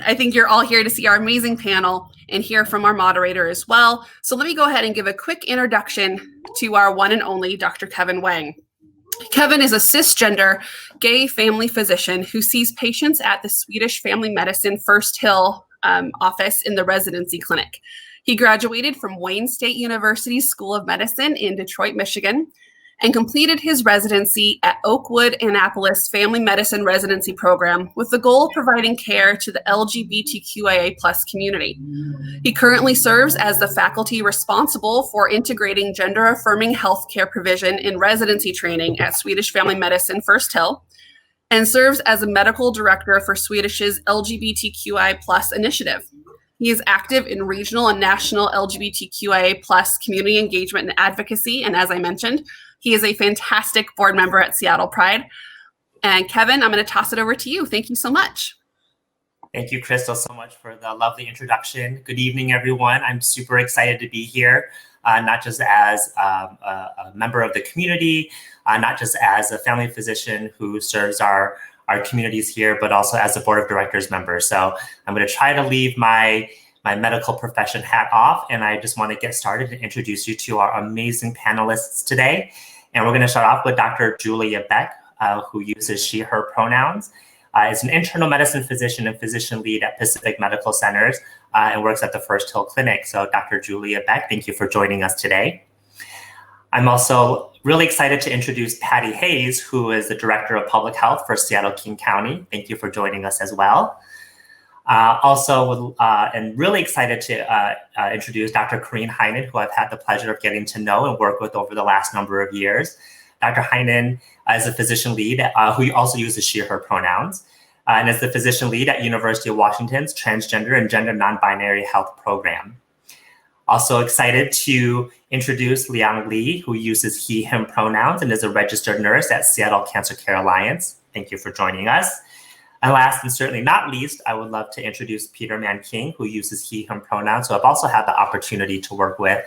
I think you're all here to see our amazing panel and hear from our moderator as well. So let me go ahead and give a quick introduction to our one and only Dr. Kevin Wang. Kevin is a cisgender gay family physician who sees patients at the Swedish Family Medicine First Hill office in the residency clinic. He graduated from Wayne State University's School of Medicine in Detroit, Michigan, and completed his residency at Oakwood Annapolis Family Medicine Residency Program with the goal of providing care to the LGBTQIA community. He currently serves as the faculty responsible for integrating gender-affirming healthcare provision in residency training at Swedish Family Medicine First Hill, and serves as a medical director for Swedish's LGBTQI initiative. He is active in regional and national LGBTQIA community engagement and advocacy, and as I mentioned, he is a fantastic board member at Seattle Pride. And Kevin, I'm going to toss it over to you. Thank you so much. Thank you, Crystal, so much for the lovely introduction. Good evening, everyone. I'm super excited to be here, not just as a member of the community, not just as a family physician who serves our communities here, but also as a board of directors member. So I'm going to try to leave my medical profession hat off, and I just want to get started and introduce you to our amazing panelists today. And we're going to start off with Dr. Julia Beck, who uses she, her pronouns, is an internal medicine physician and physician lead at Pacific Medical Centers and works at the First Hill Clinic. So Dr. Julia Beck, thank you for joining us today. I'm also really excited to introduce Patty Hayes, who is the Director of Public Health for Seattle-King County. Thank you for joining us as well. And really excited to introduce Dr. Corinne Heinen, who I've had the pleasure of getting to know and work with over the last number of years. Dr. Heinen is a physician lead who also uses she, her pronouns, and is the physician lead at University of Washington's Transgender and Gender Non-Binary Health Program. Also excited to introduce Liang Li, who uses he, him pronouns and is a registered nurse at Seattle Cancer Care Alliance. Thank you for joining us. And last and certainly not least, I would love to introduce Peter Mann-King, who uses he, him pronouns, who I've also had the opportunity to work with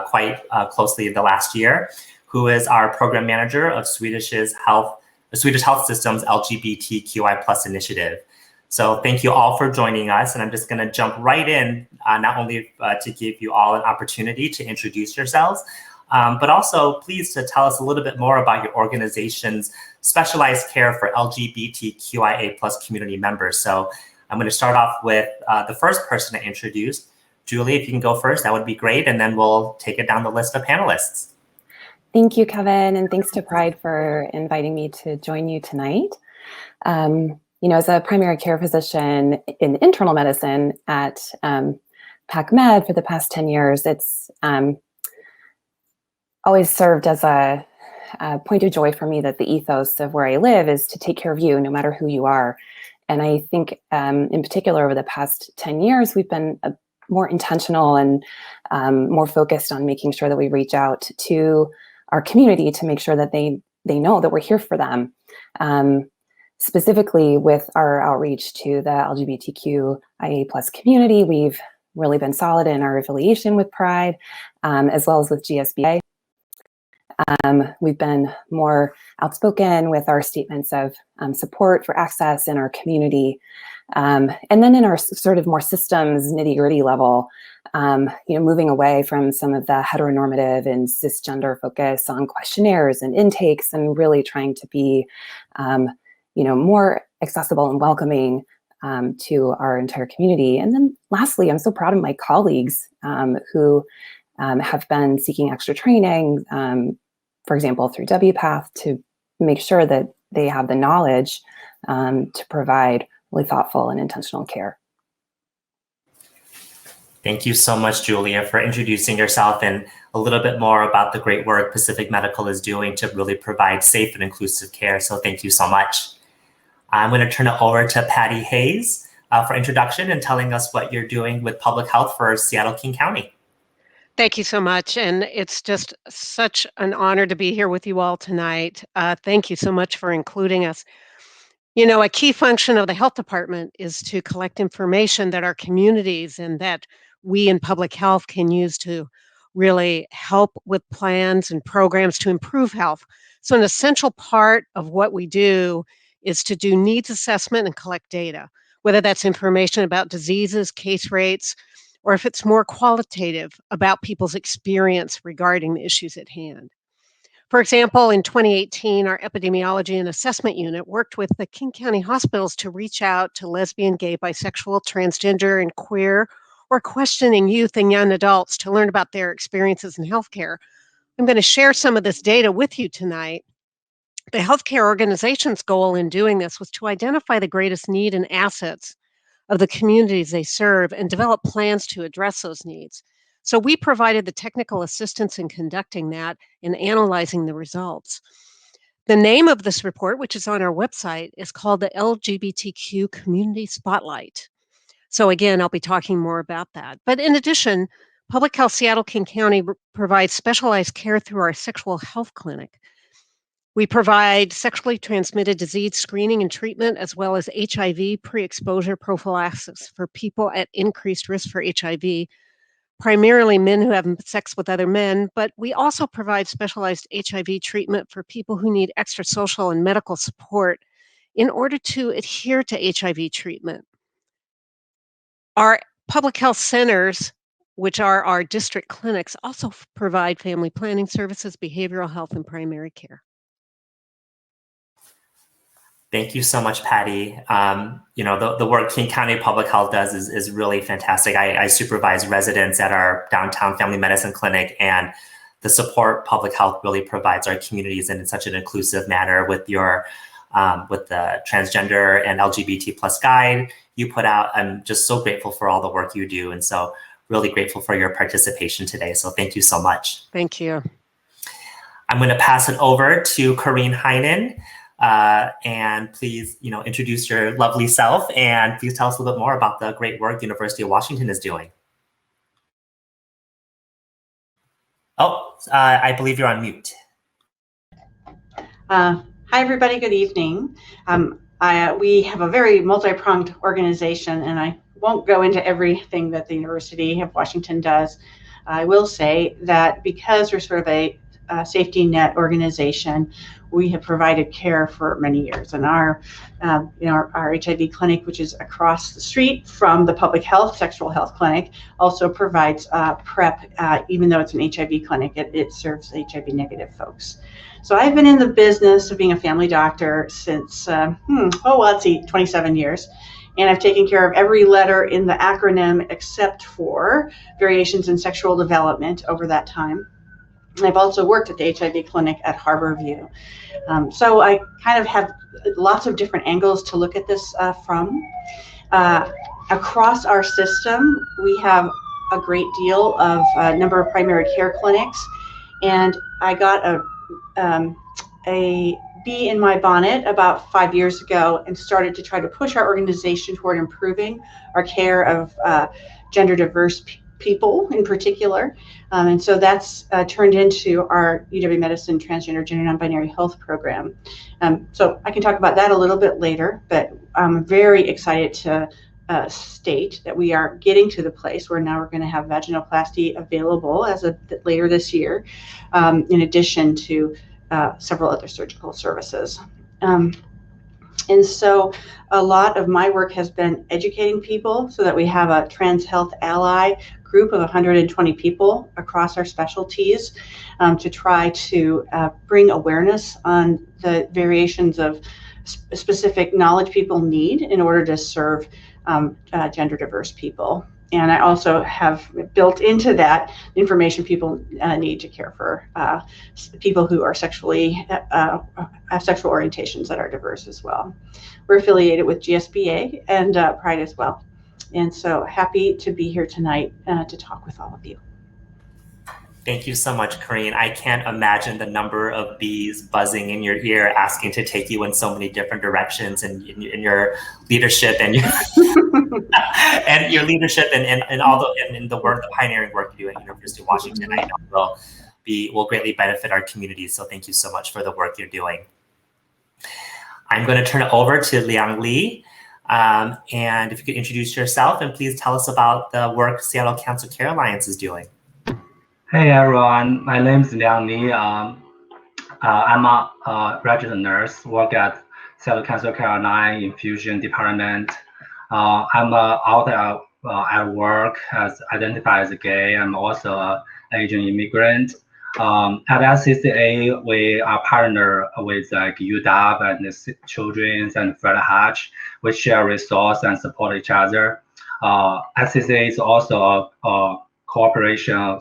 quite closely in the last year, who is our program manager of Swedish Health System's LGBTQI initiative. So thank you all for joining us. And I'm just going to jump right in, not only to give you all an opportunity to introduce yourselves, but also please to tell us a little bit more about your organization's specialized care for LGBTQIA community members. So I'm going to start off with the first person to introduce. Julie, if you can go first, that would be great. And then we'll take it down the list of panelists. Thank you, Kevin. And thanks to Pride for inviting me to join you tonight. As a primary care physician in internal medicine at PacMed for the past 10 years, it's always served as a point of joy for me that the ethos of where I live is to take care of you no matter who you are. And I think in particular over the past 10 years, we've been more intentional and more focused on making sure that we reach out to our community to make sure that they know that we're here for them. Specifically with our outreach to the LGBTQIA community, we've really been solid in our affiliation with Pride, as well as with GSBA. We've been more outspoken with our statements of support for access in our community. And then in our sort of more systems nitty-gritty level, moving away from some of the heteronormative and cisgender focus on questionnaires and intakes and really trying to be more accessible and welcoming to our entire community. And then lastly, I'm so proud of my colleagues who have been seeking extra training, for example, through WPATH, to make sure that they have the knowledge to provide really thoughtful and intentional care. Thank you so much, Julia, for introducing yourself and a little bit more about the great work Pacific Medical is doing to really provide safe and inclusive care. So thank you so much. I'm going to turn it over to Patty Hayes for introduction and telling us what you're doing with public health for Seattle-King County. Thank you so much. And it's just such an honor to be here with you all tonight. Thank you so much for including us. A key function of the health department is to collect information that our communities and that we in public health can use to really help with plans and programs to improve health. So an essential part of what we do is to do needs assessment and collect data. whether that's information about diseases, case rates, or if it's more qualitative about people's experience regarding the issues at hand. For example, in 2018, our epidemiology and assessment unit worked with the King County hospitals to reach out to lesbian, gay, bisexual, transgender, and queer, or questioning youth and young adults to learn about their experiences in healthcare. I'm going to share some of this data with you tonight. The healthcare organization's goal in doing this was to identify the greatest need and assets of the communities they serve and develop plans to address those needs. So we provided the technical assistance in conducting that and analyzing the results. The name of this report, which is on our website, is called the LGBTQ Community Spotlight. So again, I'll be talking more about that. But in addition, Public Health Seattle-King County provides specialized care through our sexual health clinic. We provide sexually transmitted disease screening and treatment, as well as HIV pre-exposure prophylaxis for people at increased risk for HIV, primarily men who have sex with other men, but we also provide specialized HIV treatment for people who need extra social and medical support in order to adhere to HIV treatment. Our public health centers, which are our district clinics, also provide family planning services, behavioral health, and primary care. Thank you so much, Patty. The work King County Public Health does is really fantastic. I supervise residents at our downtown family medicine clinic, and the support public health really provides our communities in such an inclusive manner with your with the transgender and LGBT plus guide you put out. I'm just so grateful for all the work you do, and so really grateful for your participation today. So thank you so much. Thank you. I'm going to pass it over to Corinne Heinen. And please, introduce your lovely self, and please tell us a little bit more about the great work University of Washington is doing. Oh, I believe you're on mute. Hi, everybody. Good evening. We have a very multi-pronged organization, and I won't go into everything that the University of Washington does. I will say that because we're sort of a safety net organization, we have provided care for many years, and our HIV clinic, which is across the street from the public health sexual health clinic, also provides PrEP. Even though it's an HIV clinic, it serves HIV negative folks. So I've been in the business of being a family doctor since 27 years, and I've taken care of every letter in the acronym except for variations in sexual development over that time. I've also worked at the HIV clinic at Harborview. So I kind of have lots of different angles to look at this from. Across our system, we have a great deal of number of primary care clinics, and I got a bee in my bonnet about 5 years ago and started to try to push our organization toward improving our care of gender diverse people in particular. And so that's turned into our UW Medicine Transgender Gender Non-Binary Health Program. So I can talk about that a little bit later, but I'm very excited to state that we are getting to the place where now we're going to have vaginoplasty available as of later this year, in addition to several other surgical services. And so a lot of my work has been educating people so that we have a trans health ally group of 120 people across our specialties to try to bring awareness on the variations of specific knowledge people need in order to serve gender diverse people. And I also have built into that information people need to care for people who are sexually, have sexual orientations that are diverse as well. We're affiliated with GSBA and Pride as well. And so happy to be here tonight to talk with all of you. Thank you so much, Corinne. I can't imagine the number of bees buzzing in your ear asking to take you in so many different directions, and in your leadership and your and your leadership and all the work, the pioneering work you do at University of Washington. I know will greatly benefit our community. So thank you so much for the work you're doing. I'm going to turn it over to Liang Li. And if you could introduce yourself and please tell us about the work Seattle Cancer Care Alliance is doing. Hey everyone, my name is Liang Li. I'm a registered nurse, work at Seattle Cancer Care Alliance Infusion Department. I'm out at work as identified as gay. I'm also an Asian immigrant. At SCCA, we are partner with like UW and the Children's and Fred Hatch. We share resources and support each other. SCCA is also a cooperation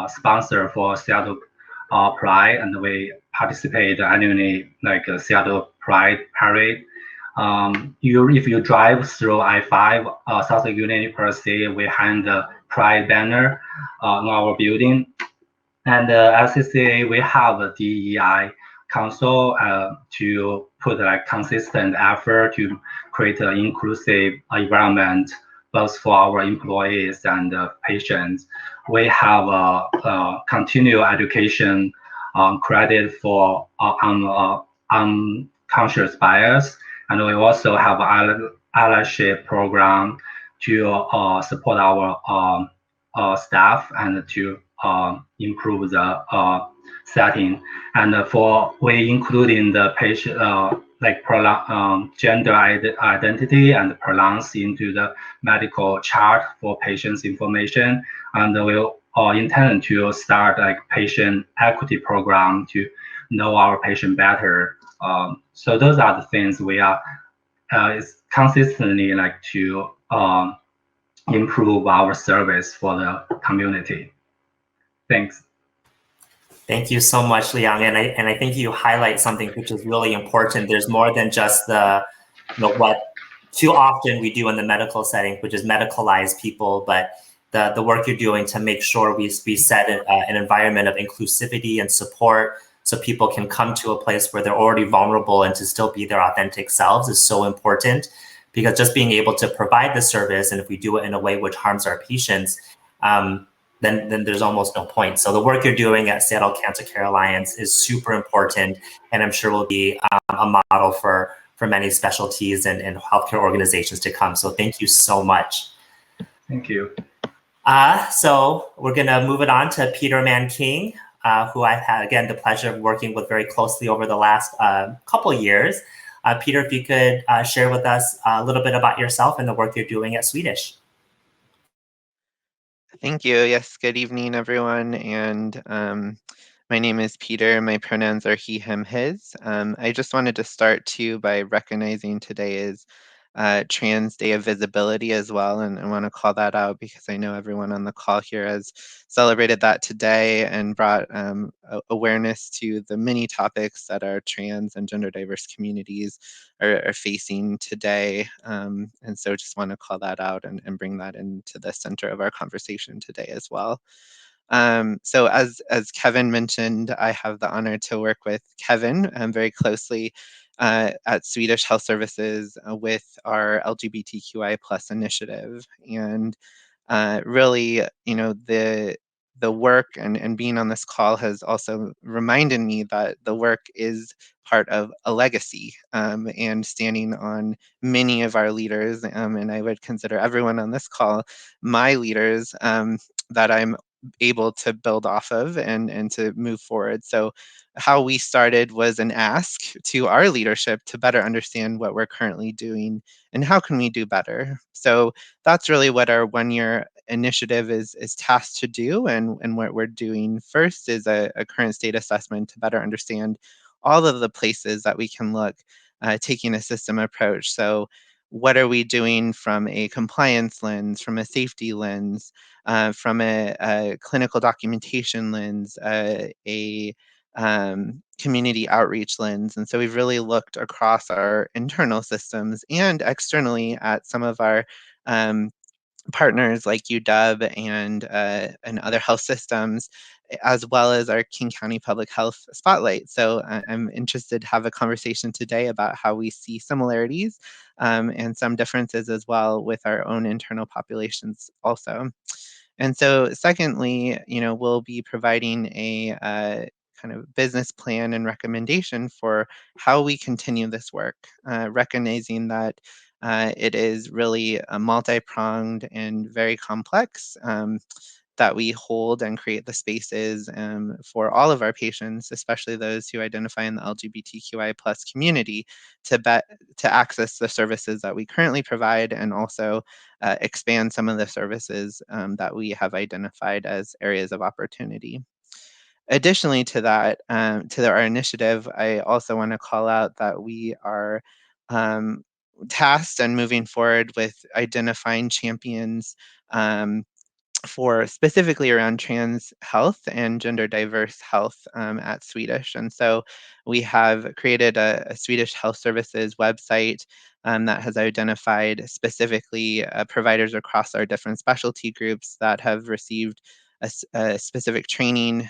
sponsor for Seattle Pride, and we participate annually like Seattle Pride Parade. If you drive through I-5 South Union University, we hang the Pride banner on our building. And at SCCA, we have a DEI council to put like consistent effort to create an inclusive environment both for our employees and patients. We have a continual education credit for unconscious bias, and we also have an allyship program to support our staff and to improve the setting. And we including the patient like gender identity and pronouns into the medical chart for patients' information. And we'll intend to start like patient equity program to know our patient better. So those are the things we are consistently like to improve our service for the community. Thanks. Thank you so much, Liang. And I think you highlight something which is really important. There's more than just what too often we do in the medical setting, which is medicalize people, but the work you're doing to make sure we set an environment of inclusivity and support so people can come to a place where they're already vulnerable and to still be their authentic selves is so important, because just being able to provide the service, and if we do it in a way which harms our patients, then there's almost no point. So the work you're doing at Seattle Cancer Care Alliance is super important, and I'm sure will be a model for many specialties and healthcare organizations to come. So thank you so much. Thank you. So we're gonna move it on to Peter Mann-King, who I've had, again, the pleasure of working with very closely over the last couple of years. Peter, if you could share with us a little bit about yourself and the work you're doing at Swedish. Thank you. Yes, good evening, everyone. And my name is Peter. My pronouns are he, him, his. I just wanted to start too by recognizing today is Trans Day of Visibility as well. And I want to call that out because I know everyone on the call here has celebrated that today and brought awareness to the many topics that our trans and gender diverse communities are facing today. And so just want to call that out and bring that into the center of our conversation today as well. So as Kevin mentioned, I have the honor to work with Kevin very closely at Swedish Health Services with our LGBTQI plus initiative. And really, the work and being on this call has also reminded me that the work is part of a legacy and standing on many of our leaders. And I would consider everyone on this call my leaders that I'm able to build off of and to move forward. So how we started was an ask to our leadership to better understand what we're currently doing and how can we do better. So that's really what our 1-year initiative is tasked to do. And what we're doing first is a current state assessment to better understand all of the places that we can look, taking a system approach. So what are we doing from a compliance lens, from a safety lens, from a clinical documentation lens, a community outreach lens. And so we've really looked across our internal systems and externally at some of our partners like UW and other health systems, as well as our King County Public Health Spotlight. So I'm interested to have a conversation today about how we see similarities and some differences as well with our own internal populations also. And so secondly, we'll be providing a kind of business plan and recommendation for how we continue this work, recognizing that it is really a multi-pronged and very complex. that we hold and create the spaces for all of our patients, especially those who identify in the LGBTQI plus community, to access the services that we currently provide, and also expand some of the services that we have identified as areas of opportunity. Additionally to that, to our initiative, I also want to call out that we are tasked and moving forward with identifying champions for specifically around trans health and gender diverse health at Swedish. And so we have created a Swedish Health Services website that has identified specifically providers across our different specialty groups that have received a specific training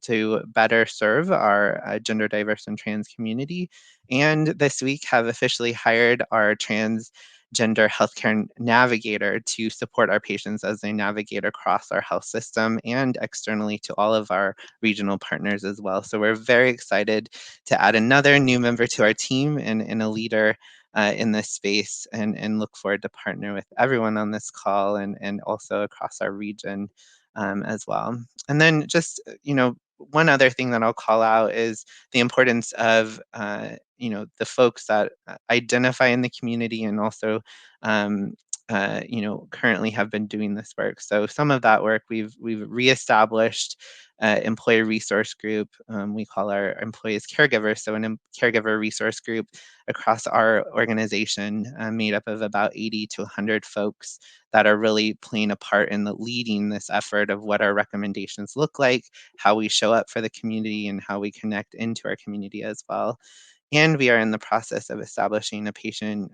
to better serve our gender diverse and trans community. And this week have officially hired our transgender healthcare navigator to support our patients as they navigate across our health system and externally to all of our regional partners as well. So we're very excited to add another new member to our team and a leader in this space, and look forward to partner with everyone on this call and also across our region as well. And then just, one other thing that I'll call out is the importance of, the folks that identify in the community and also, currently have been doing this work. So some of that work we've reestablished employee resource group. We call our employees caregivers. So caregiver resource group across our organization made up of about 80 to 100 folks that are really playing a part in leading this effort of what our recommendations look like, how we show up for the community, and how we connect into our community as well. And we are in the process of establishing a patient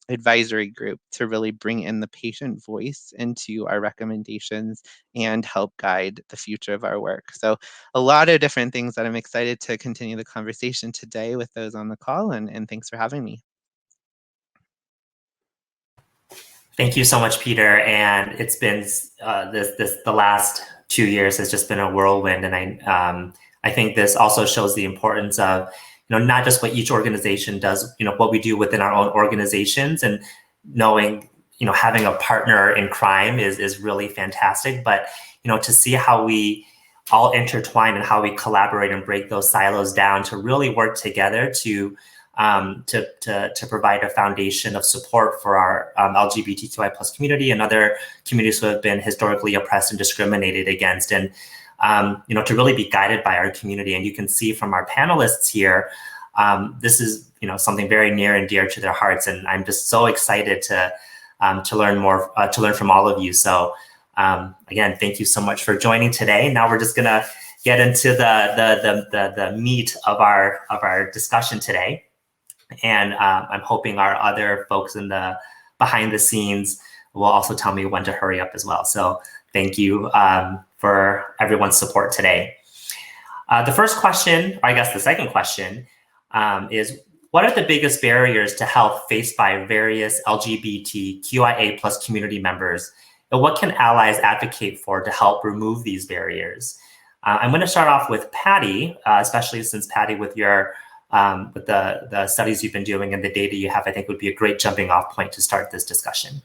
advisory group to really bring in the patient voice into our recommendations and help guide the future of our work. So a lot of different things that I'm excited to continue the conversation today with those on the call, and thanks for having me. Thank you so much, Peter. And it's been the last 2 years has just been a whirlwind, and I think this also shows the importance of not just what each organization does, what we do within our own organizations, and knowing, having a partner in crime is really fantastic. But, to see how we all intertwine and how we collaborate and break those silos down to really work together to provide a foundation of support for our LGBTQI plus community and other communities who have been historically oppressed and discriminated against, and to really be guided by our community. And you can see from our panelists here, this is something very near and dear to their hearts, and I'm just so excited to learn more, to learn from all of you. So again, thank you so much for joining today. Now we're just gonna get into the meat of our discussion today. And I'm hoping our other folks in the behind the scenes will also tell me when to hurry up as well. So thank you for everyone's support today. The first question, or I guess the second question, is what are the biggest barriers to health faced by various LGBTQIA plus community members? And what can allies advocate for to help remove these barriers? I'm going to start off with Patty, especially since Patty, with your with the studies you've been doing and the data you have, I think would be a great jumping off point to start this discussion.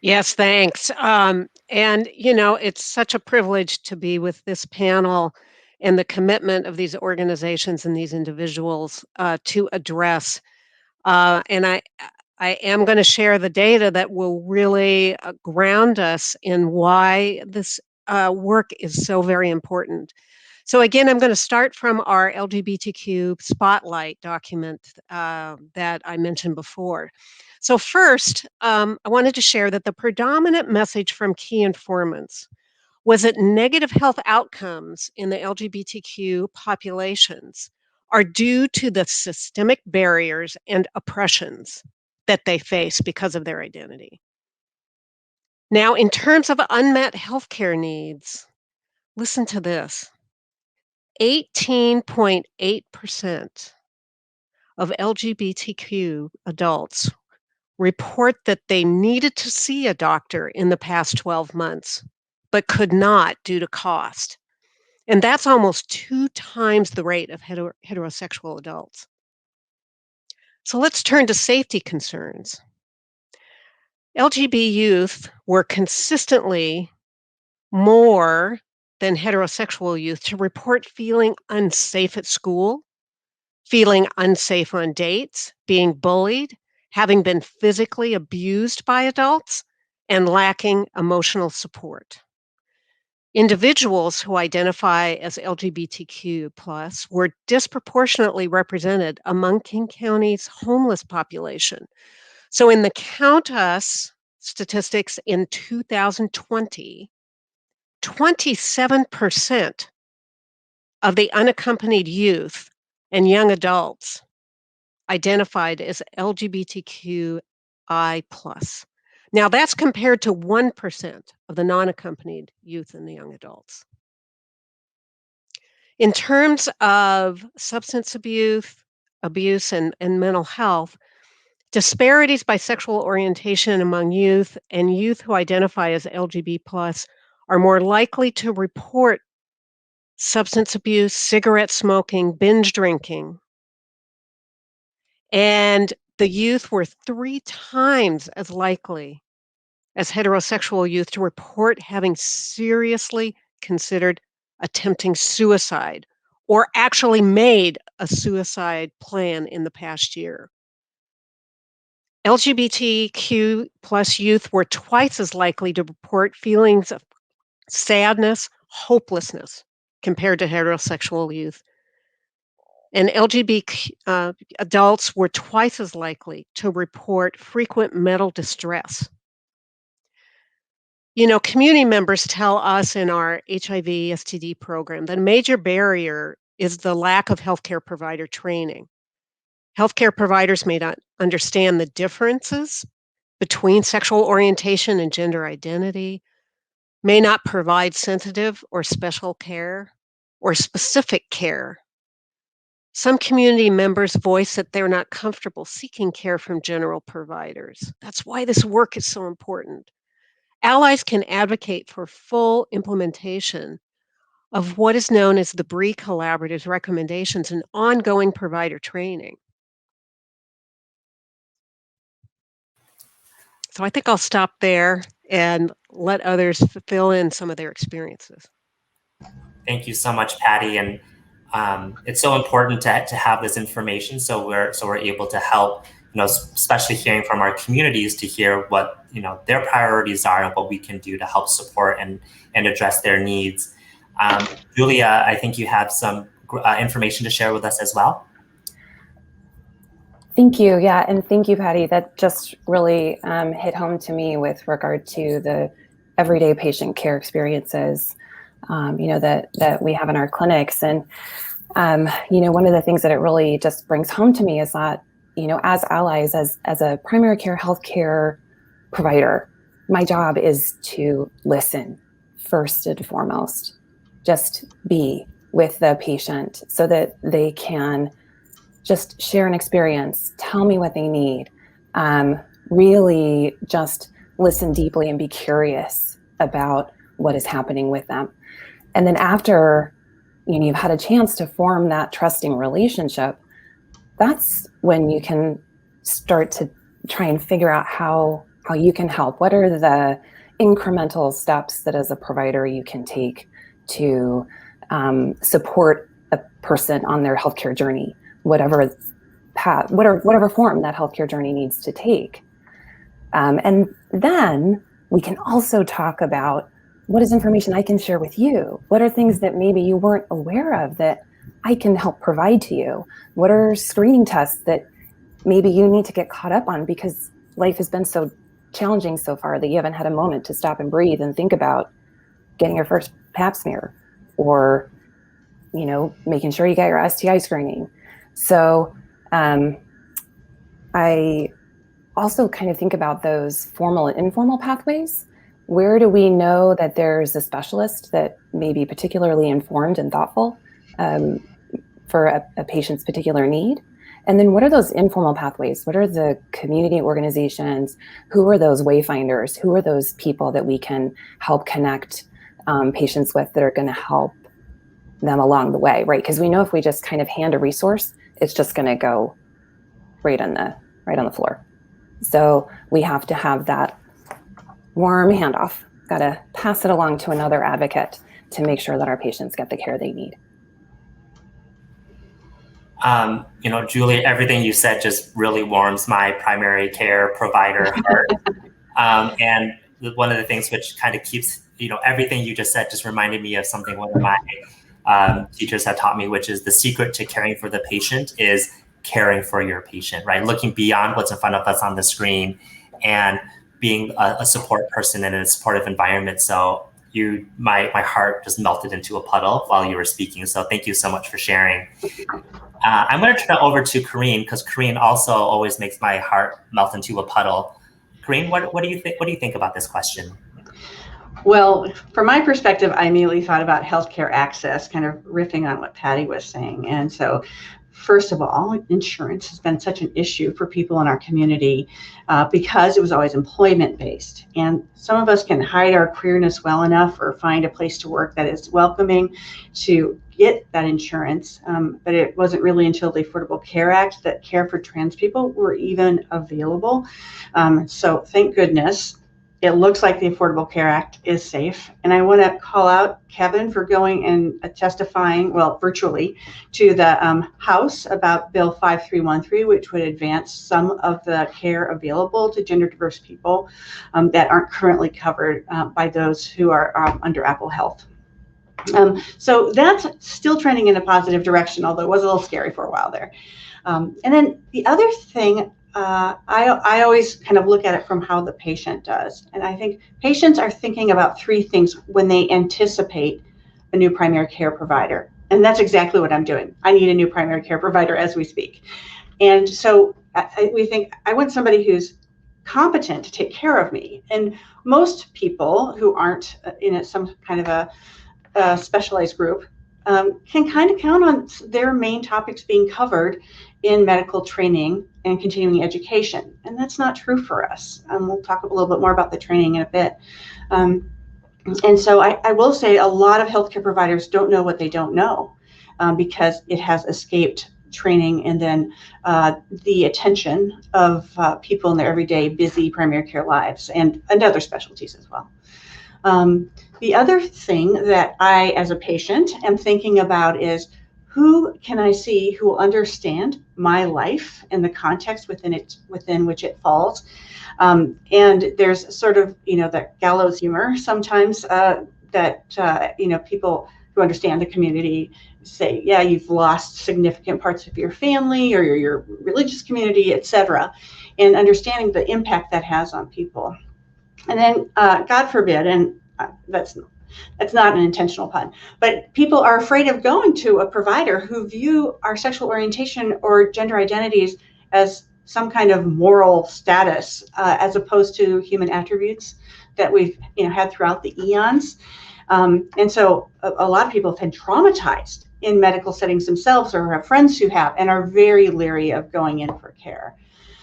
Yes, thanks. And, it's such a privilege to be with this panel and the commitment of these organizations and these individuals to address. And I am going to share the data that will really ground us in why this work is so very important. So again, I'm going to start from our LGBTQ spotlight document that I mentioned before. So first, I wanted to share that the predominant message from key informants was that negative health outcomes in the LGBTQ populations are due to the systemic barriers and oppressions that they face because of their identity. Now, in terms of unmet healthcare needs, listen to this. 18.8% of LGBTQ adults report that they needed to see a doctor in the past 12 months, but could not due to cost. And that's almost 2 times the rate of heterosexual adults. So let's turn to safety concerns. LGB youth were consistently more than heterosexual youth to report feeling unsafe at school, feeling unsafe on dates, being bullied, having been physically abused by adults, and lacking emotional support. Individuals who identify as LGBTQ+ were disproportionately represented among King County's homeless population. So in the Count Us statistics in 2020, 27% of the unaccompanied youth and young adults identified as LGBTQI+. Now that's compared to 1% of the non-accompanied youth and the young adults. In terms of substance abuse and mental health, disparities by sexual orientation among youth and youth who identify as LGBT+ are more likely to report substance abuse, cigarette smoking, binge drinking. And the youth were 3 times as likely as heterosexual youth to report having seriously considered attempting suicide or actually made a suicide plan in the past year. LGBTQ+ youth were twice as likely to report feelings of sadness, hopelessness compared to heterosexual youth. And LGBT adults were twice as likely to report frequent mental distress. You know, community members tell us in our HIV STD program that a major barrier is the lack of healthcare provider training. Healthcare providers may not understand the differences between sexual orientation and gender identity, may not provide sensitive or special care or specific care. Some community members voice that they're not comfortable seeking care from general providers. That's why this work is so important. Allies can advocate for full implementation of what is known as the BRE Collaborative's recommendations and ongoing provider training. So I think I'll stop there and let others fill in some of their experiences. Thank you so much, Patty. And it's so important to have this information so we're able to help, especially hearing from our communities to hear what, their priorities are and what we can do to help support and address their needs. Julia, I think you have some information to share with us as well. Thank you. Yeah, and thank you, Patty. That just really hit home to me with regard to the everyday patient care experiences, that we have in our clinics. And, one of the things that it really just brings home to me is that, as allies, as a primary care healthcare provider, my job is to listen first and foremost, just be with the patient so that they can just share an experience, tell me what they need, really just listen deeply and be curious about what is happening with them. And then after you've had a chance to form that trusting relationship, that's when you can start to try and figure out how you can help. What are the incremental steps that as a provider you can take to support a person on their healthcare journey, whatever path, whatever form that healthcare journey needs to take. And then we can also talk about what is information I can share with you? What are things that maybe you weren't aware of that I can help provide to you? What are screening tests that maybe you need to get caught up on because life has been so challenging so far that you haven't had a moment to stop and breathe and think about getting your first pap smear or, making sure you get your STI screening. So I also kind of think about those formal and informal pathways. Where do we know that there's a specialist that may be particularly informed and thoughtful for a patient's particular need? And then what are those informal pathways? What are the community organizations? Who are those wayfinders? Who are those people that we can help connect patients with that are going to help them along the way, right? Because we know if we just kind of hand a resource, it's just going to go right on the floor. So we have to have that warm handoff got to pass it along to another advocate to make sure that our patients get the care they need. Julia, everything you said just really warms my primary care provider heart. And one of the things which kind of keeps, everything you just said just reminded me of something one of my teachers had taught me, which is the secret to caring for the patient is caring for your patient, right? Looking beyond what's in front of us on the screen and being a support person in a supportive environment. So my heart just melted into a puddle while you were speaking. So thank you so much for sharing. I'm going to turn it over to Corinne, because Corinne also always makes my heart melt into a puddle. Corinne, what do you think? What do you think about this question? Well, from my perspective, I immediately thought about healthcare access, kind of riffing on what Patty was saying. And so, first of all, insurance has been such an issue for people in our community because it was always employment-based. And some of us can hide our queerness well enough or find a place to work that is welcoming to get that insurance. But it wasn't really until the Affordable Care Act that care for trans people were even available. So thank goodness. It looks like the Affordable Care Act is safe. And I want to call out Kevin for going and testifying, well, virtually, to the House about Bill 5313, which would advance some of the care available to gender diverse people that aren't currently covered by those who are under Apple Health. So that's still trending in a positive direction, although it was a little scary for a while there. And then the other thing, I always kind of look at it from how the patient does. And I think patients are thinking about three things when they anticipate a new primary care provider. And that's exactly what I'm doing. I need a new primary care provider as we speak. And so we think, I want somebody who's competent to take care of me. And most people who aren't in some kind of a specialized group can kind of count on their main topics being covered in medical training and continuing education. And that's not true for us. We'll talk a little bit more about the training in a bit. And so I will say a lot of healthcare providers don't know what they don't know because it has escaped training and then the attention of people in their everyday busy primary care lives and other specialties as well. The other thing that I, as a patient, am thinking about is who can I see who will understand my life and the context within which it falls. And there's sort of, that gallows humor sometimes that, people who understand the community say, yeah, you've lost significant parts of your family or your religious community, et cetera, and understanding the impact that has on people. And then, God forbid, and that's not an intentional pun, but people are afraid of going to a provider who view our sexual orientation or gender identities as some kind of moral status, as opposed to human attributes that we've had throughout the eons. And so a lot of people have been traumatized in medical settings themselves or have friends who have and are very leery of going in for care.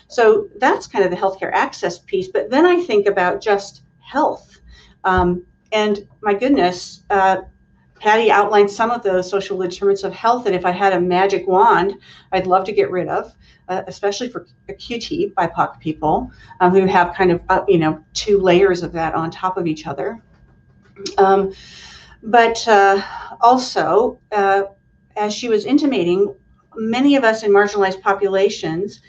So that's kind of the healthcare access piece. But then I think about just health. And my goodness, Patty outlined some of those social determinants of health that if I had a magic wand, I'd love to get rid of, especially for QT BIPOC people who have kind of, two layers of that on top of each other. But also, as she was intimating, many of us in marginalized populations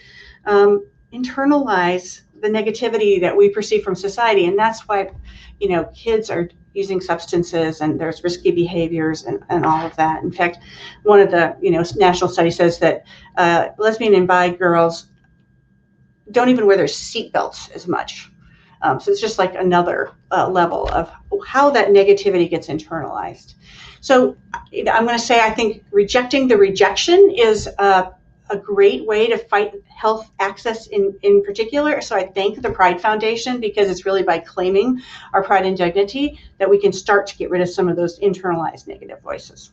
internalize the negativity that we perceive from society. And that's why, kids are using substances and there's risky behaviors and all of that. In fact, one of the, national studies says that lesbian and bi girls don't even wear their seatbelts as much. So it's just like another level of how that negativity gets internalized. So I'm going to say, I think rejecting the rejection is a great way to fight health access in particular. So I thank the Pride Foundation because it's really by claiming our pride and dignity that we can start to get rid of some of those internalized negative voices.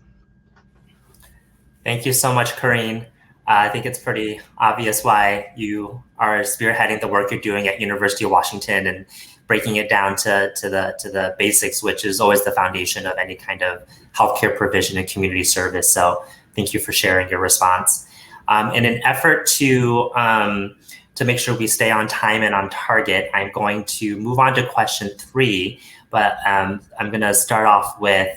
Thank you so much, Corinne. I think it's pretty obvious why you are spearheading the work you're doing at University of Washington and breaking it down to the basics, which is always the foundation of any kind of healthcare provision and community service. So thank you for sharing your response. In an effort to make sure we stay on time and on target, I'm going to move on to question 3, but I'm going to start off with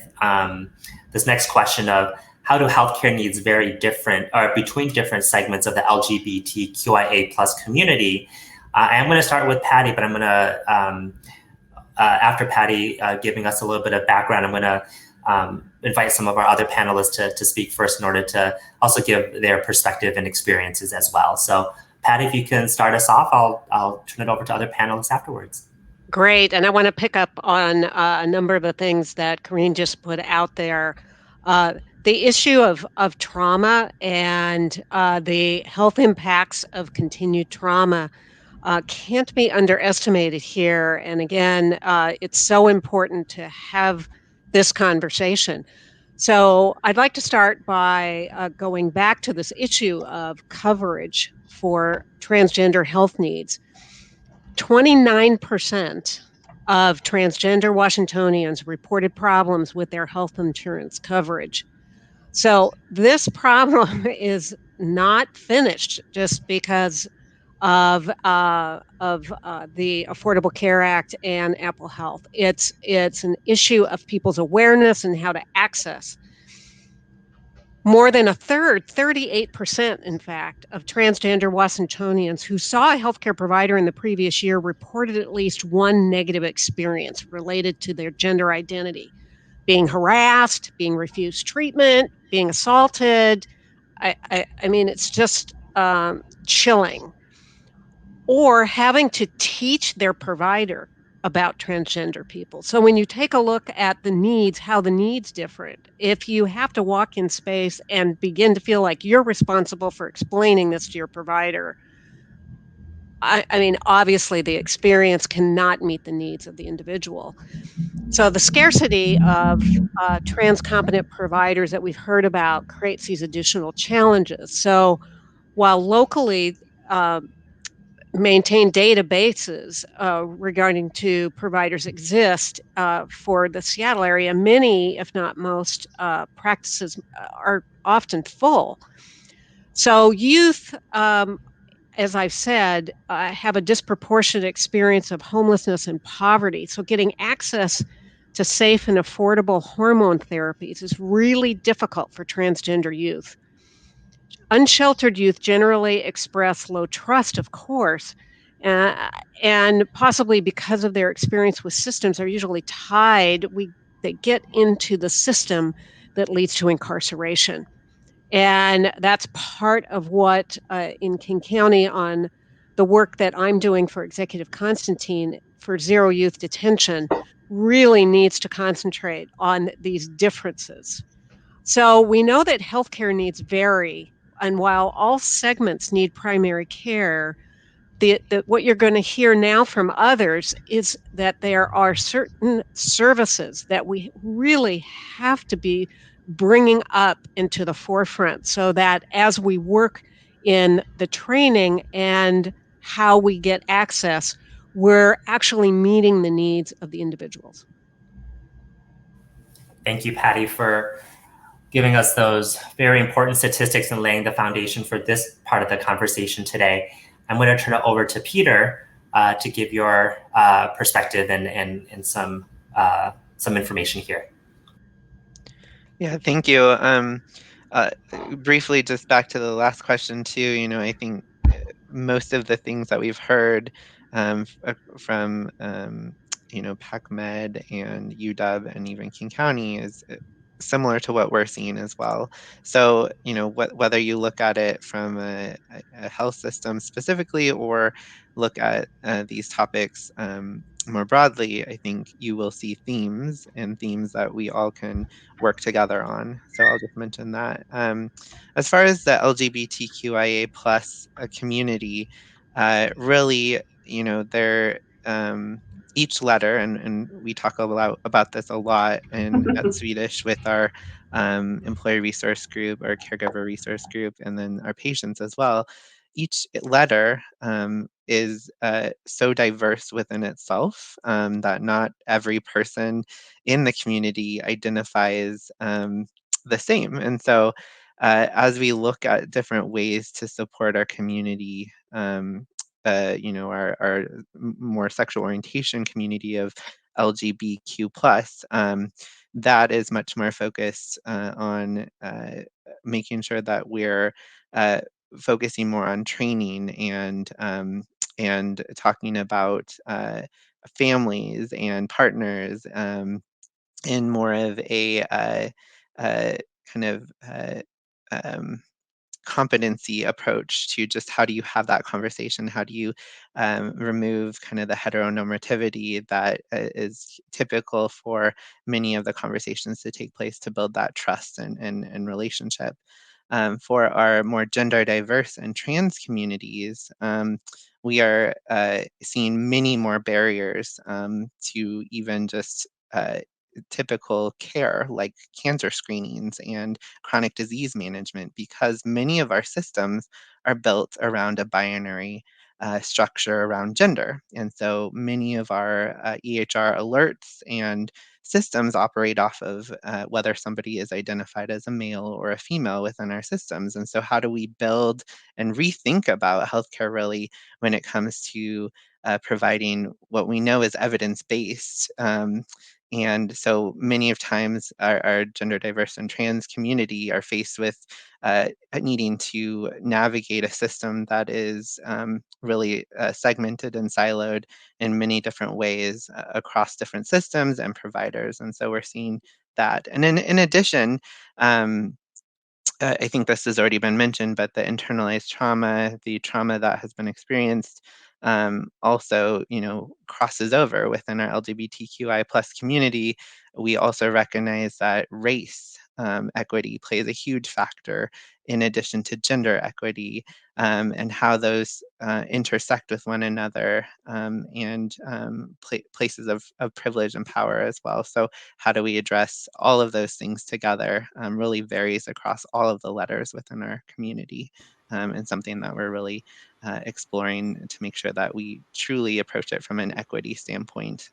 this next question of how do healthcare needs vary different or between different segments of the LGBTQIA plus community? I'm going to start with Patty, but I'm going to, after Patty giving us a little bit of background, I'm going to invite some of our other panelists to speak first in order to also give their perspective and experiences as well. So Patty, if you can start us off, I'll turn it over to other panelists afterwards. Great. And I want to pick up on a number of the things that Corinne just put out there. The issue of trauma and the health impacts of continued trauma can't be underestimated here. And again, it's so important to have this conversation. So I'd like to start by going back to this issue of coverage for transgender health needs. 29% of transgender Washingtonians reported problems with their health insurance coverage. So this problem is not finished just because of the Affordable Care Act and Apple Health. It's an issue of people's awareness and how to access. More than a third, 38%, in fact, of transgender Washingtonians who saw a healthcare provider in the previous year reported at least one negative experience related to their gender identity, being harassed, being refused treatment, being assaulted. I mean, it's just chilling. Or having to teach their provider about transgender people. So when you take a look at the needs, how the needs different, if you have to walk in space and begin to feel like you're responsible for explaining this to your provider, I mean, obviously the experience cannot meet the needs of the individual. So the scarcity of trans competent providers that we've heard about creates these additional challenges. So while locally maintain databases regarding to providers exist for the Seattle area, many, if not most, practices are often full. So youth, as I've said, have a disproportionate experience of homelessness and poverty. So getting access to safe and affordable hormone therapies is really difficult for transgender youth. Unsheltered youth generally express low trust, of course, and possibly because of their experience with systems are usually tied. They get into the system that leads to incarceration. And that's part of what in King County on the work that I'm doing for Executive Constantine for Zero Youth Detention really needs to concentrate on these differences. So we know that healthcare needs vary. And while all segments need primary care, what you're going to hear now from others is that there are certain services that we really have to be bringing up into the forefront so that as we work in the training and how we get access, we're actually meeting the needs of the individuals. Thank you, Patty, for giving us those very important statistics and laying the foundation for this part of the conversation today. I'm going to turn it over to Peter to give your perspective and some information here. Yeah, thank you. Briefly, just back to the last question too, I think most of the things that we've heard from PacMed and UW and even King County is similar to what we're seeing as well. So, whether you look at it from a health system specifically or look at these topics more broadly, I think you will see themes that we all can work together on. So I'll just mention that. As far as the LGBTQIA plus community, really, they're each letter, and we talk about this a lot at Swedish with our employee resource group, our caregiver resource group, and then our patients as well. Each letter is so diverse within itself that not every person in the community identifies the same. And so as we look at different ways to support our community, our more sexual orientation community of LGBTQ+, that is much more focused on making sure that we're focusing more on training and talking about families and partners in more of a kind of um, competency approach to just how do you have that conversation? How do you remove kind of the heteronormativity that is typical for many of the conversations to take place to build that trust and relationship? For our more gender diverse and trans communities, we are seeing many more barriers to even just typical care like cancer screenings and chronic disease management, because many of our systems are built around a binary structure around gender. And so many of our EHR alerts and systems operate off of whether somebody is identified as a male or a female within our systems. And so how do we build and rethink about healthcare really when it comes to providing what we know is evidence-based? And so many of times our gender diverse and trans community are faced with needing to navigate a system that is really segmented and siloed in many different ways across different systems and providers. And so we're seeing that. And in addition, I think this has already been mentioned, but the internalized trauma, the trauma that has been experienced, also, crosses over within our LGBTQI plus community. We also recognize that race equity plays a huge factor in addition to gender equity, and how those intersect with one another, and places of privilege and power as well. So how do we address all of those things together really varies across all of the letters within our community, and something that we're really exploring to make sure that we truly approach it from an equity standpoint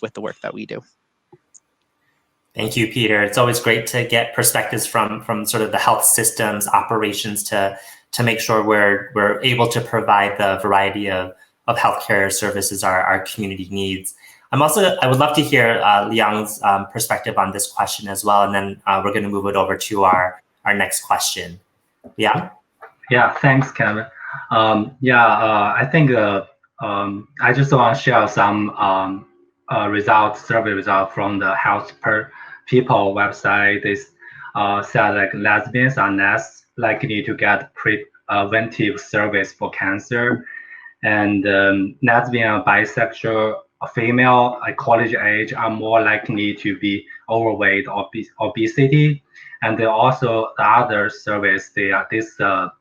with the work that we do. Thank you, Peter. It's always great to get perspectives from sort of the health systems operations to make sure we're able to provide the variety of healthcare services our community needs. I would love to hear Liang's perspective on this question as well, and then we're going to move it over to our next question. Liang? Yeah, thanks, Kevin. I think I just want to share some survey results from the Health Per People website. They said like lesbians are less likely to get preventive service for cancer, and lesbian, bisexual, female, college age are more likely to be overweight or obesity. And then also the other surveys, this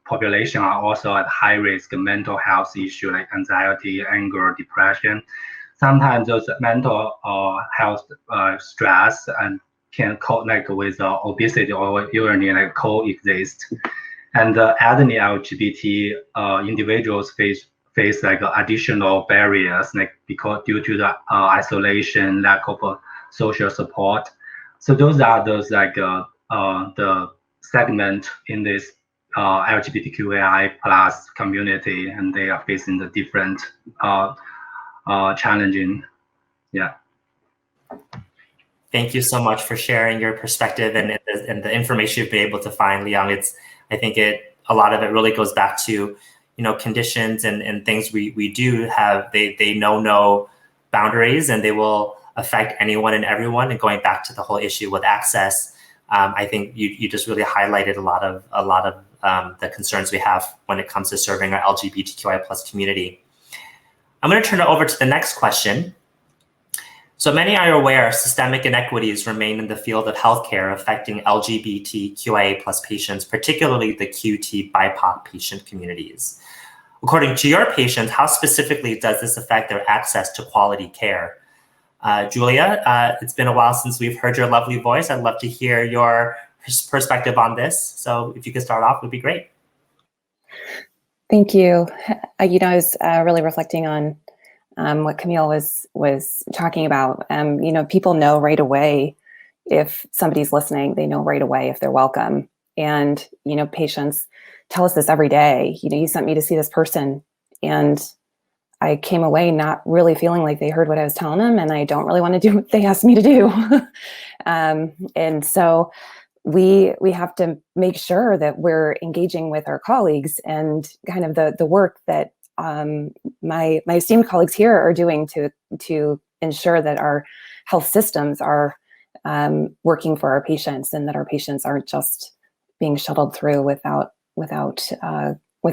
population are also at high risk of mental health issue like anxiety, anger, depression. Sometimes those mental health stress and can with obesity or even coexist. And ethnic LGBT individuals face additional barriers because due to the isolation, lack of social support. So those are the segment in this LGBTQIA plus community, and they are facing the different challenging. Yeah. Thank you so much for sharing your perspective and the information you've been able to find, Liang. I think a lot of it really goes back to conditions and things we do have. They know no boundaries, and they will affect anyone and everyone. And going back to the whole issue with access, I think you just really highlighted a lot of the concerns we have when it comes to serving our LGBTQI plus community. I'm going to turn it over to the next question. So many are aware systemic inequities remain in the field of healthcare affecting LGBTQIA plus patients, particularly the QT BIPOC patient communities. According to your patients, how specifically does this affect their access to quality care? Julia, it's been a while since we've heard your lovely voice. I'd love to hear your perspective on this. So if you could start off, would be great. Thank you. I was really reflecting on what Camille was talking about. People know right away if somebody's listening. They know right away if they're welcome. And patients tell us this every day. You sent me to see this person, and I came away not really feeling like they heard what I was telling them, and I don't really want to do what they asked me to do. And so we have to make sure that we're engaging with our colleagues, and kind of the work that my esteemed colleagues here are doing to ensure that our health systems are working for our patients, and that our patients aren't just being shuttled through without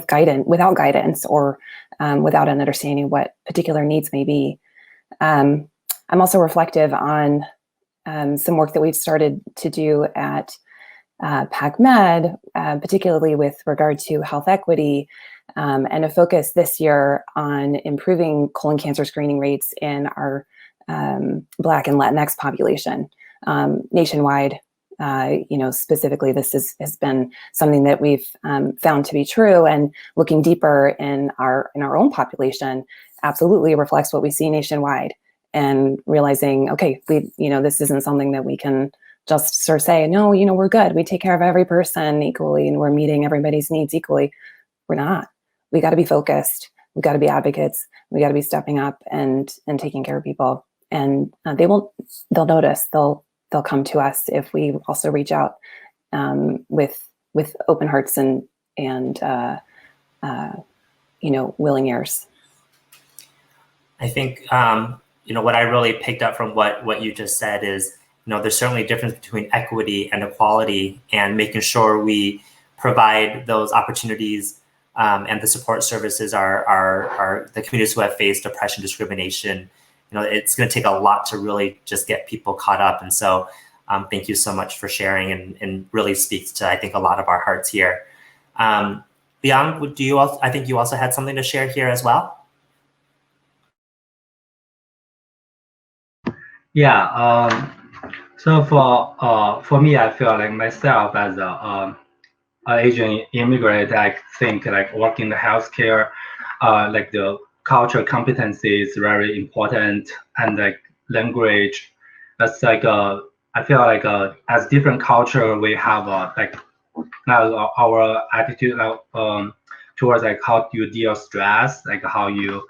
guidance, or without an understanding of what particular needs may be. I'm also reflective on some work that we've started to do at PacMed, particularly with regard to health equity, and a focus this year on improving colon cancer screening rates in our Black and Latinx population nationwide. Specifically, this has been something that we've found to be true, and looking deeper in our own population absolutely reflects what we see nationwide, and realizing, okay, this isn't something that we can just sort of say, no, we're good, we take care of every person equally, and we're meeting everybody's needs equally. We're not. We got to be focused. We got to be advocates. We got to be stepping up and taking care of people. And they'll notice. They'll come to us if we also reach out with open hearts and willing ears. I think what I really picked up from what you just said is, there's certainly a difference between equity and equality, and making sure we provide those opportunities and the support services are the communities who have faced oppression, discrimination. It's going to take a lot to really just get people caught up. And so thank you so much for sharing, and really speaks to, I think, a lot of our hearts here. Liang, I think you also had something to share here as well? Yeah. So for me, I feel like myself as an Asian immigrant, I think like working in the healthcare, like the cultural competency is very important, and like language. That's like I feel like as different culture, we have like our attitude towards like how you deal with stress, like how you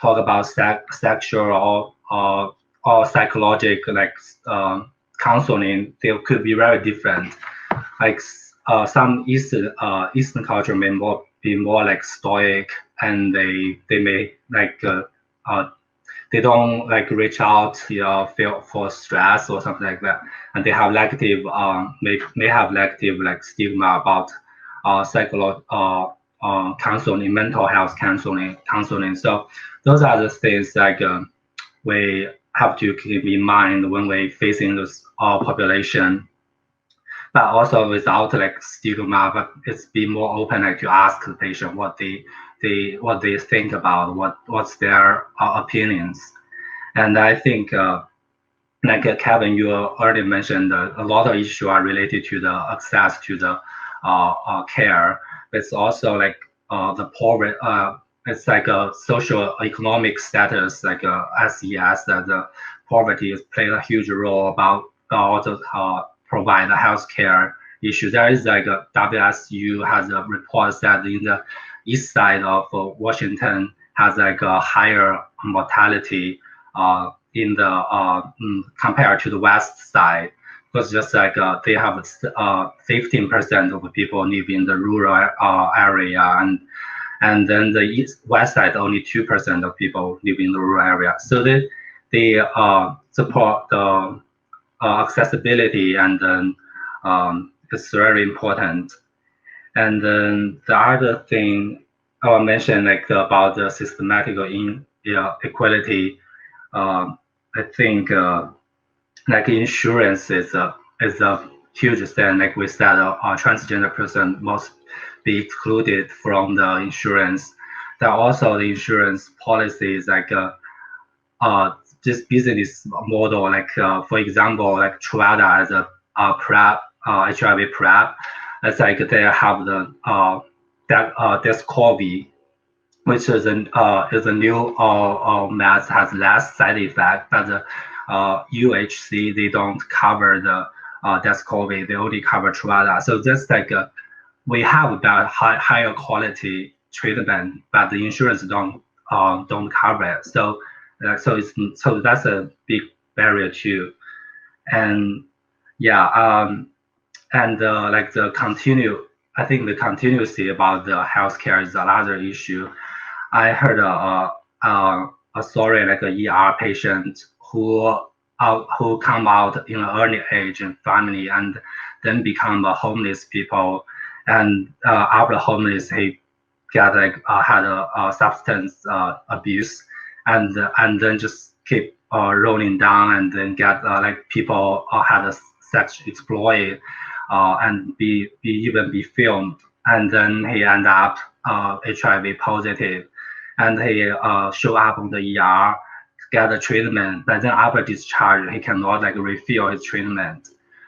talk about sexual or psychological like counseling. They could be very different. Like some Eastern culture may be more like stoic, and they may like they don't like reach out, feel for stress or something like that, and they have negative may have negative like stigma about counseling, mental health counseling. So those are the things like we have to keep in mind when we facing this population. But also without like stigma, but it's be more open, like to ask the patient what they think about, what's their opinions. And I think like Kevin, you already mentioned a lot of issues are related to the access to the care. It's also like the poverty. It's like a social economic status, like SES, that the poverty has played a huge role about also provide a healthcare issue. There is like a WSU has a report that in the east side of Washington has like a higher mortality in the compared to the west side, because just like they have 15% of the people live in the rural area, and then the west side only 2% of people live in the rural area. So they support the accessibility, and then it's very important. And then the other thing I will mention, like about the systematic inequality, I think like insurance is a huge thing. Like we said, a transgender person must be excluded from the insurance. There are also the insurance policies like this business model, like for example, like Truvada as a PrEP, HIV PrEP. It's like they have the Descovy, which is a new meds, has less side effect, but the UHC, they don't cover the Descovy, they only cover Truvada. So just like we have that higher quality treatment, but the insurance don't don't cover it. So that's a big barrier too. And yeah, like I think the continuity about the healthcare is another issue. I heard a story like a ER patient who come out in an early age and family and then become a homeless people, and after homeless he got had a substance abuse, and then just keep rolling down, and then get like people had a sex exploit and even be filmed, and then he end up HIV positive, and he show up on the ER, get the treatment, but then after discharge he cannot like refill his treatment.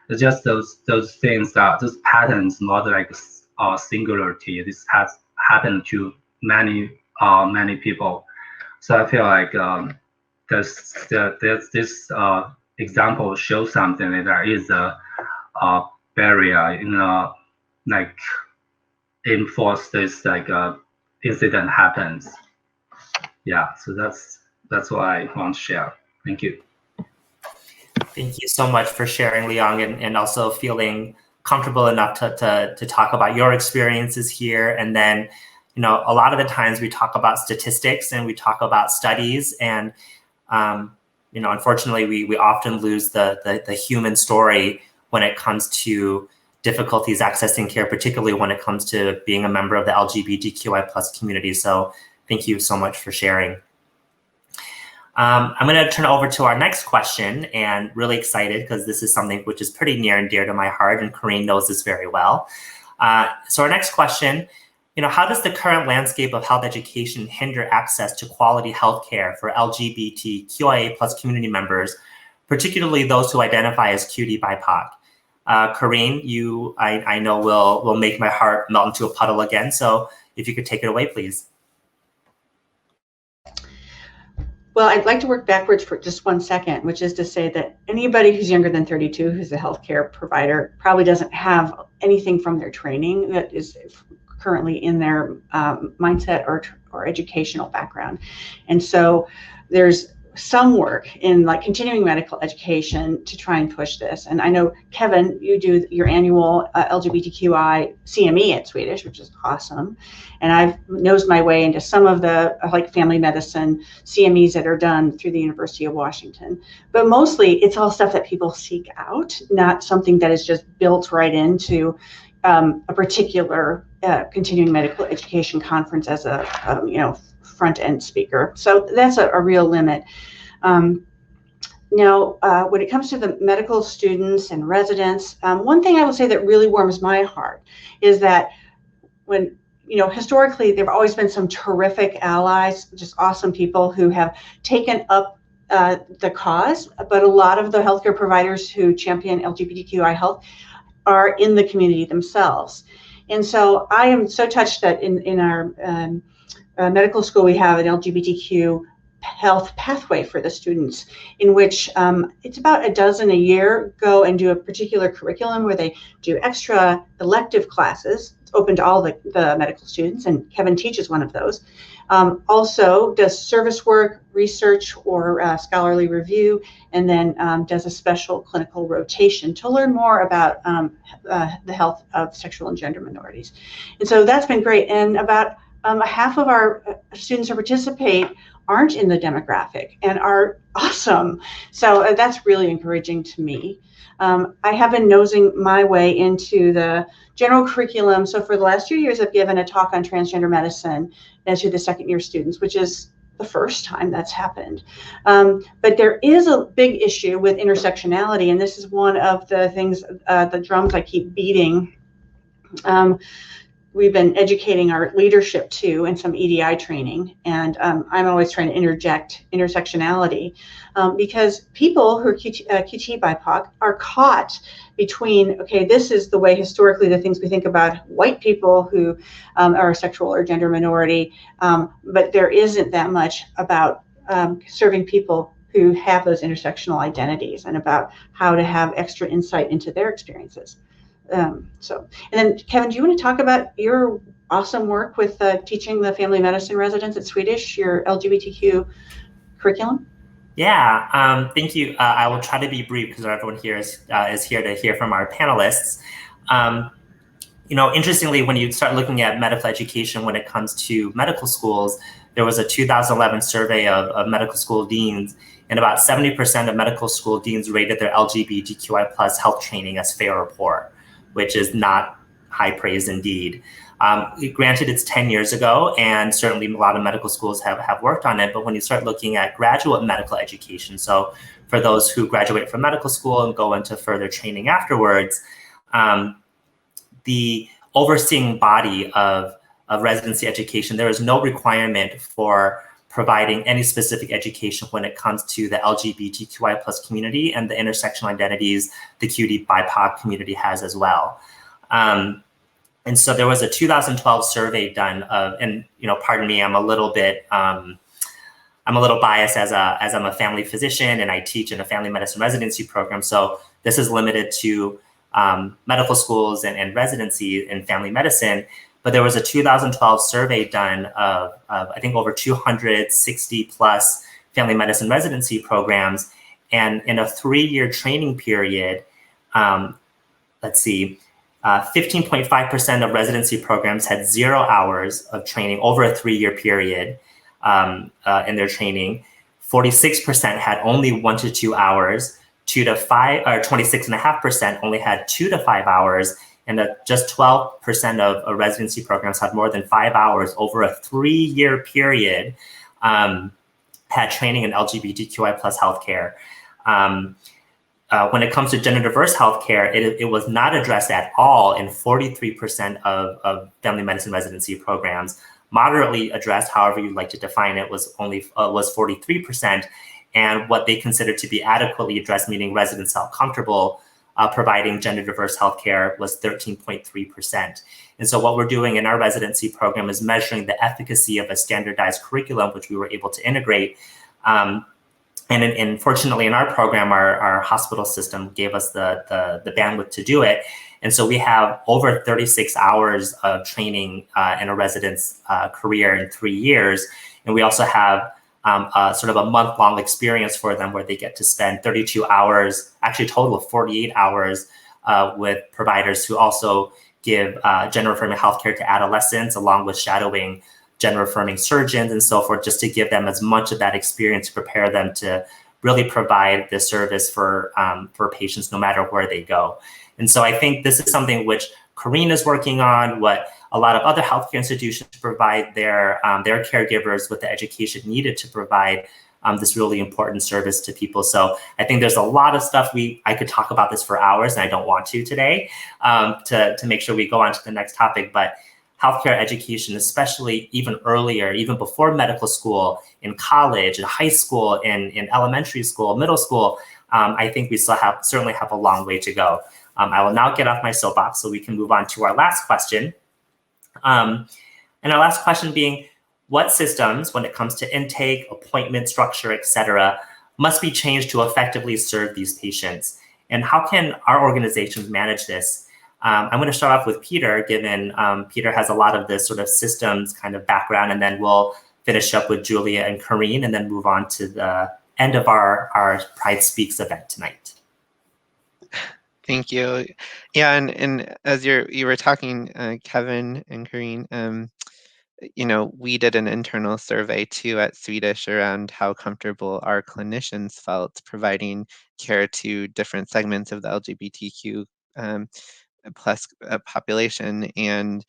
It's just those things, those patterns, not like singularity. This has happened to many people. So I feel like this example shows something that there is a barrier in like enforce this like incident happens. Yeah, so that's what I want to share. Thank you. Thank you so much for sharing, Liang, and also feeling comfortable enough to talk about your experiences here. And then, you know, a lot of the times we talk about statistics and we talk about studies, and you know, unfortunately, we often lose the human story when it comes to difficulties accessing care, particularly when it comes to being a member of the LGBTQI+ community. So thank you so much for sharing. I'm going to turn it over to our next question, and really excited because this is something which is pretty near and dear to my heart, and Corinne knows this very well. So our next question, you know, how does the current landscape of health education hinder access to quality healthcare for LGBTQIA+ community members, particularly those who identify as QD BIPOC? Corinne, I know will make my heart melt into a puddle again. So if you could take it away, please. Well, I'd like to work backwards for just 1 second, which is to say that anybody who's younger than 32 who's a healthcare provider probably doesn't have anything from their training that is currently in their mindset or educational background. And so there's some work in like continuing medical education to try and push this. And I know, Kevin, you do your annual LGBTQI CME at Swedish, which is awesome. And I've nosed my way into some of the like family medicine CMEs that are done through the University of Washington. But mostly it's all stuff that people seek out, not something that is just built right into a particular continuing medical education conference as a you know, front end speaker. So that's a real limit. Now, when it comes to the medical students and residents, one thing I will say that really warms my heart is that when, you know, historically, there have always been some terrific allies, just awesome people who have taken up the cause, but a lot of the healthcare providers who champion LGBTQI health are in the community themselves. And so I am so touched that in our medical school, we have an LGBTQ health pathway for the students, in which it's about a dozen a year go and do a particular curriculum where they do extra elective classes. It's open to all the medical students, and Kevin teaches one of those. Also does service work, research, or scholarly review, and then does a special clinical rotation to learn more about the health of sexual and gender minorities. And so that's been great. And about half of our students who participate aren't in the demographic and are awesome. So that's really encouraging to me. I have been nosing my way into the general curriculum. So for the last 2 years, I've given a talk on transgender medicine to the second year students, which is the first time that's happened. But there is a big issue with intersectionality, and this is one of the things, the drums I keep beating. We've been educating our leadership too in some EDI training, and I'm always trying to interject intersectionality because people who are QT BIPOC are caught between, okay, this is the way historically the things we think about white people who are a sexual or gender minority, but there isn't that much about serving people who have those intersectional identities and about how to have extra insight into their experiences. And then Kevin, do you want to talk about your awesome work with teaching the family medicine residents at Swedish, your LGBTQ curriculum. Yeah, thank you. I will try to be brief because everyone here is here to hear from our panelists. Interestingly, when you start looking at medical education when it comes to medical schools, there was a 2011 survey of medical school deans, and about 70% of medical school deans rated their LGBTQI plus health training as fair or poor, which is not high praise indeed. Granted, it's 10 years ago, and certainly a lot of medical schools have worked on it, but when you start looking at graduate medical education, so for those who graduate from medical school and go into further training afterwards, the overseeing body of residency education, there is no requirement for providing any specific education when it comes to the LGBTQI plus community and the intersectional identities the QD BIPOC community has as well. And so there was a 2012 survey done of, and pardon me, I'm a little biased as I'm a family physician and I teach in a family medicine residency program. So this is limited to medical schools and residency in family medicine. But there was a 2012 survey done of I think over 260 plus family medicine residency programs. And in a 3-year training period, 15.5% of residency programs had 0 hours of training over a 3-year period in their training. 46% had only 1 to 2 hours. 2 to 5, or 26.5% only had 2 to 5 hours, and just 12% of residency programs had more than 5 hours over a 3-year period had training in LGBTQI plus healthcare. When it comes to gender diverse healthcare, it was not addressed at all in 43% of family medicine residency programs. Moderately addressed, however you'd like to define it, was 43%. And what they considered to be adequately addressed, meaning residents felt comfortable providing gender diverse healthcare, was 13.3%. And so what we're doing in our residency program is measuring the efficacy of a standardized curriculum, which we were able to integrate. And fortunately in our program, our hospital system gave us the bandwidth to do it. And so we have over 36 hours of training in a resident's career in 3 years. And we also have sort of a month-long experience for them where they get to spend 32 hours, actually a total of 48 hours with providers who also give gender-affirming healthcare to adolescents, along with shadowing gender-affirming surgeons and so forth, just to give them as much of that experience to prepare them to really provide this service for patients no matter where they go. And so I think this is something which Corinne is working on, what a lot of other healthcare institutions provide their caregivers with the education needed to provide this really important service to people. So I think there's a lot of stuff I could talk about this for hours, and I don't want to today to make sure we go on to the next topic. But healthcare education, especially even earlier, even before medical school, in college, in high school, in elementary school, middle school, I think we certainly have a long way to go. I will now get off my soapbox so we can move on to our last question. And our last question being, what systems, when it comes to intake, appointment structure, et cetera, must be changed to effectively serve these patients? And how can our organizations manage this? I'm going to start off with Peter, given Peter has a lot of this sort of systems kind of background, and then we'll finish up with Julia and Corinne, and then move on to the end of our Pride Speaks event tonight. Thank you. Yeah, and as you were talking, Kevin and Corinne, we did an internal survey too at Swedish around how comfortable our clinicians felt providing care to different segments of the LGBTQ plus population, and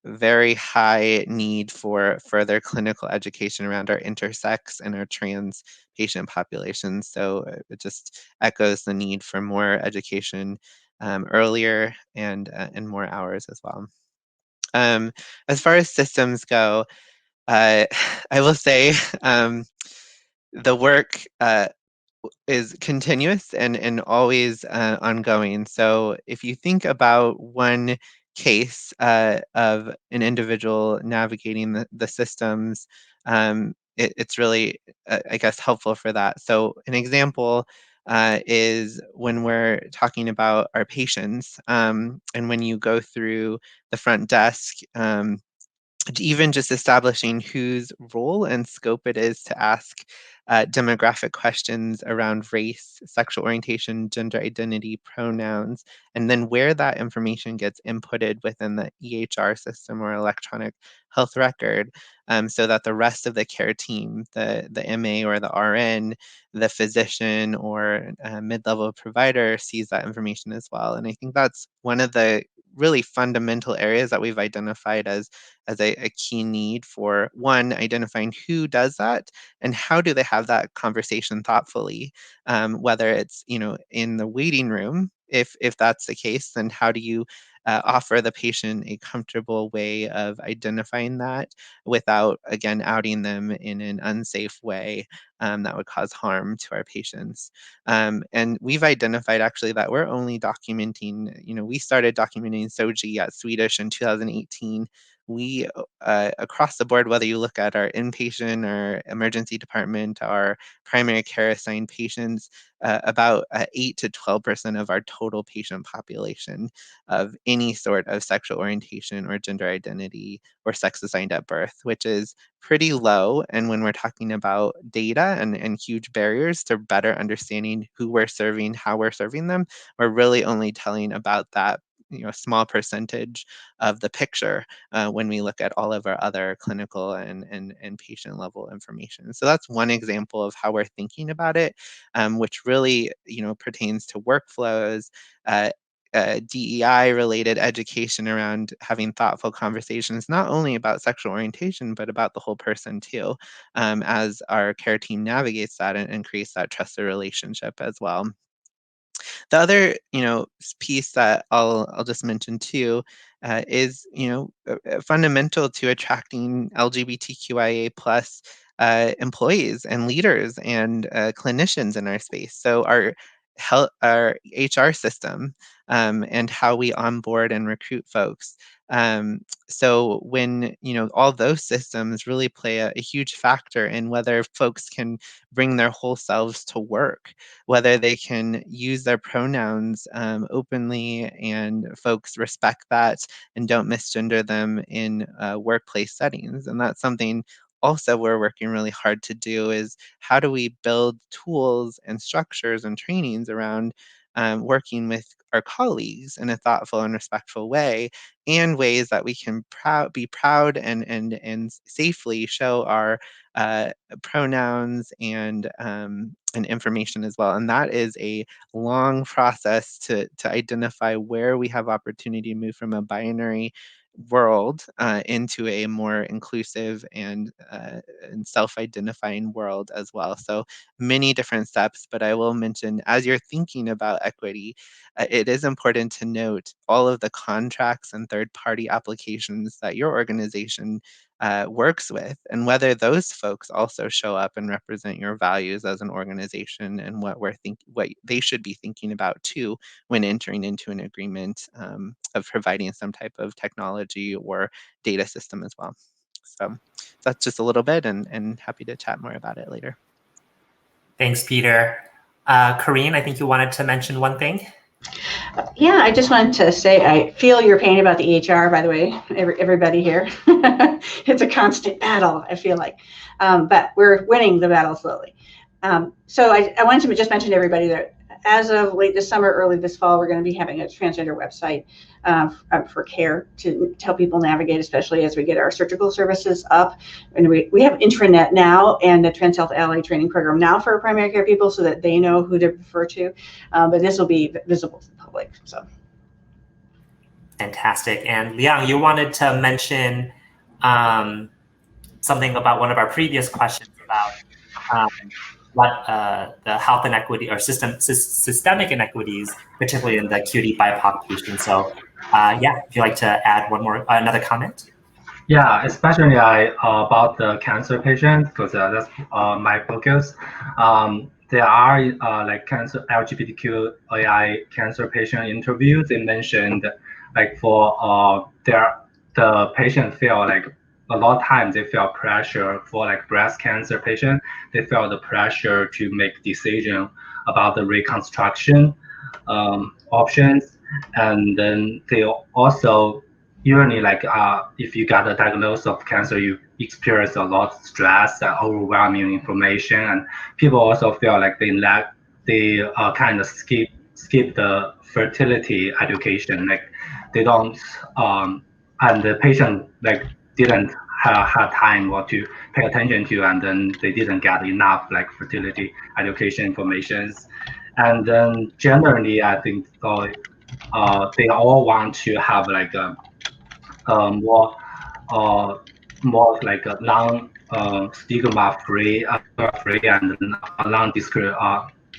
very high need for further clinical education around our intersex and our trans patient populations. So it just echoes the need for more education earlier and more hours as well. As far as systems go, I will say the work is continuous and always ongoing. So if you think about one case of an individual navigating the systems, it's really, I guess, helpful for that. So an example is when we're talking about our patients, and when you go through the front desk, even just establishing whose role and scope it is to ask demographic questions around race, sexual orientation, gender identity, pronouns, and then where that information gets inputted within the EHR system or electronic health record, so that the rest of the care team, the MA or the RN, the physician or mid-level provider sees that information as well. And I think that's one of the really fundamental areas that we've identified as a key need for, one, identifying who does that and how do they have that conversation thoughtfully, whether it's in the waiting room, if that's the case, then how do you offer the patient a comfortable way of identifying that without, again, outing them in an unsafe way that would cause harm to our patients. And we've identified actually that we're only documenting, we started documenting SOGI at Swedish in 2018. We, across the board, whether you look at our inpatient or emergency department, our primary care assigned patients, about 8 to 12% of our total patient population of any sort of sexual orientation or gender identity or sex assigned at birth, which is pretty low. And when we're talking about data and huge barriers to better understanding who we're serving, how we're serving them, we're really only telling about that small percentage of the picture when we look at all of our other clinical and patient level information. So that's one example of how we're thinking about it, which really pertains to workflows, DEI related education around having thoughtful conversations, not only about sexual orientation, but about the whole person too, as our care team navigates that and creates that trusted relationship as well. The other, piece that I'll just mention too, is, fundamental to attracting LGBTQIA plus employees and leaders and clinicians in our space. So our HR system, and how we onboard and recruit folks. So when all those systems really play a huge factor in whether folks can bring their whole selves to work, whether they can use their pronouns openly and folks respect that and don't misgender them in workplace settings. And that's something also we're working really hard to do, is how do we build tools and structures and trainings around working with our colleagues in a thoughtful and respectful way, and ways that we can be proud and safely show our pronouns and information as well. And that is a long process to identify where we have opportunity to move from a binary world into a more inclusive and self-identifying world as well. So many different steps, but I will mention, as you're thinking about equity, it is important to note all of the contracts and third-party applications that your organization works with, and whether those folks also show up and represent your values as an organization, and what they should be thinking about too when entering into an agreement of providing some type of technology or data system as well. So that's just a little bit, and happy to chat more about it later. Thanks, Peter. Corinne, I think you wanted to mention one thing. Yeah, I just wanted to say I feel your pain about the EHR, by the way, everybody here. It's a constant battle, I feel like, but we're winning the battle slowly. So I wanted to just mention to everybody that as of late this summer, early this fall, we're going to be having a transgender website for care to help people navigate, especially as we get our surgical services up. And we have intranet now and a Trans Health Ally training program now for primary care people so that they know who to refer to. But this will be visible to the public. So. Fantastic. And Liang, you wanted to mention something about one of our previous questions about the health inequity or systemic inequities, particularly in the QD BIPOC patients. So yeah, if you'd like to add another comment. Yeah, especially about the cancer patients, because that's my focus. There are like LGBTQI cancer patient interviews. They mentioned like for the patient feel like a lot of times they feel pressure for like breast cancer patient. They feel the pressure to make decision about the reconstruction options, and then they also usually like if you got a diagnosis of cancer, you experience a lot of stress and overwhelming information, and people also feel like they kind of skip the fertility education, like they don't and the patient like didn't have time what to pay attention to, and then they didn't get enough like fertility education informations. And then generally I think they all want to have like a more like a non stigma free and non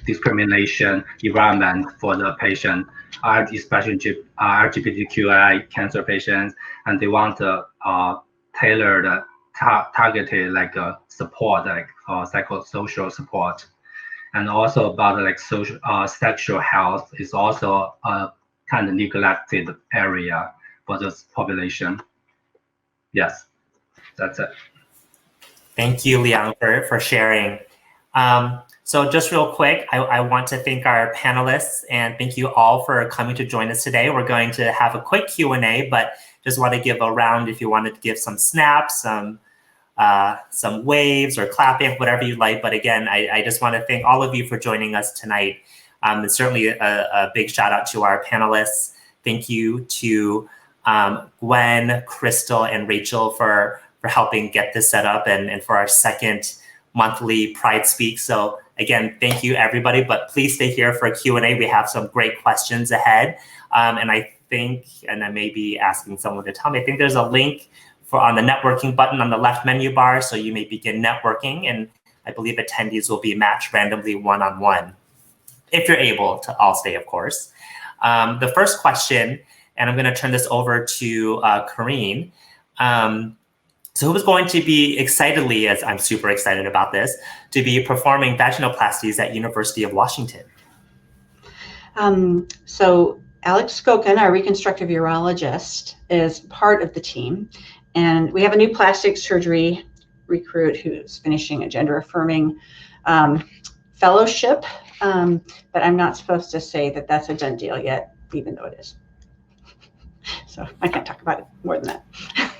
discrimination environment for the patient, especially LGBTQI cancer patients, and they want tailored targeted like support, like psychosocial support. And also about like social sexual health is also a kind of neglected area for this population. Yes, that's it. Thank you, Liang, for sharing. So just real quick, I want to thank our panelists and thank you all for coming to join us today. We're going to have a quick Q&A, but just want to give a round if you wanted to give some snaps, some waves or clapping, whatever you like. But again, I just want to thank all of you for joining us tonight. And certainly a big shout out to our panelists. Thank you to Gwen, Crystal, and Rachel for helping get this set up and for our second monthly Pride Speak. So again, thank you everybody, but please stay here for a Q&A. We have some great questions ahead. And I think, and I may be asking someone to tell me, I think there's a link on the networking button on the left menu bar. So you may begin networking, and I believe attendees will be matched randomly one-on-one. If you're able to all stay, of course. The first question, and I'm going to turn this over to Corinne. So who's going to be excitedly, as I'm super excited about this, to be performing vaginoplasties at University of Washington? So Alex Skokin, our reconstructive urologist, is part of the team. And we have a new plastic surgery recruit who's finishing a gender affirming fellowship. But I'm not supposed to say that that's a done deal yet, even though it is. So I can't talk about it more than that.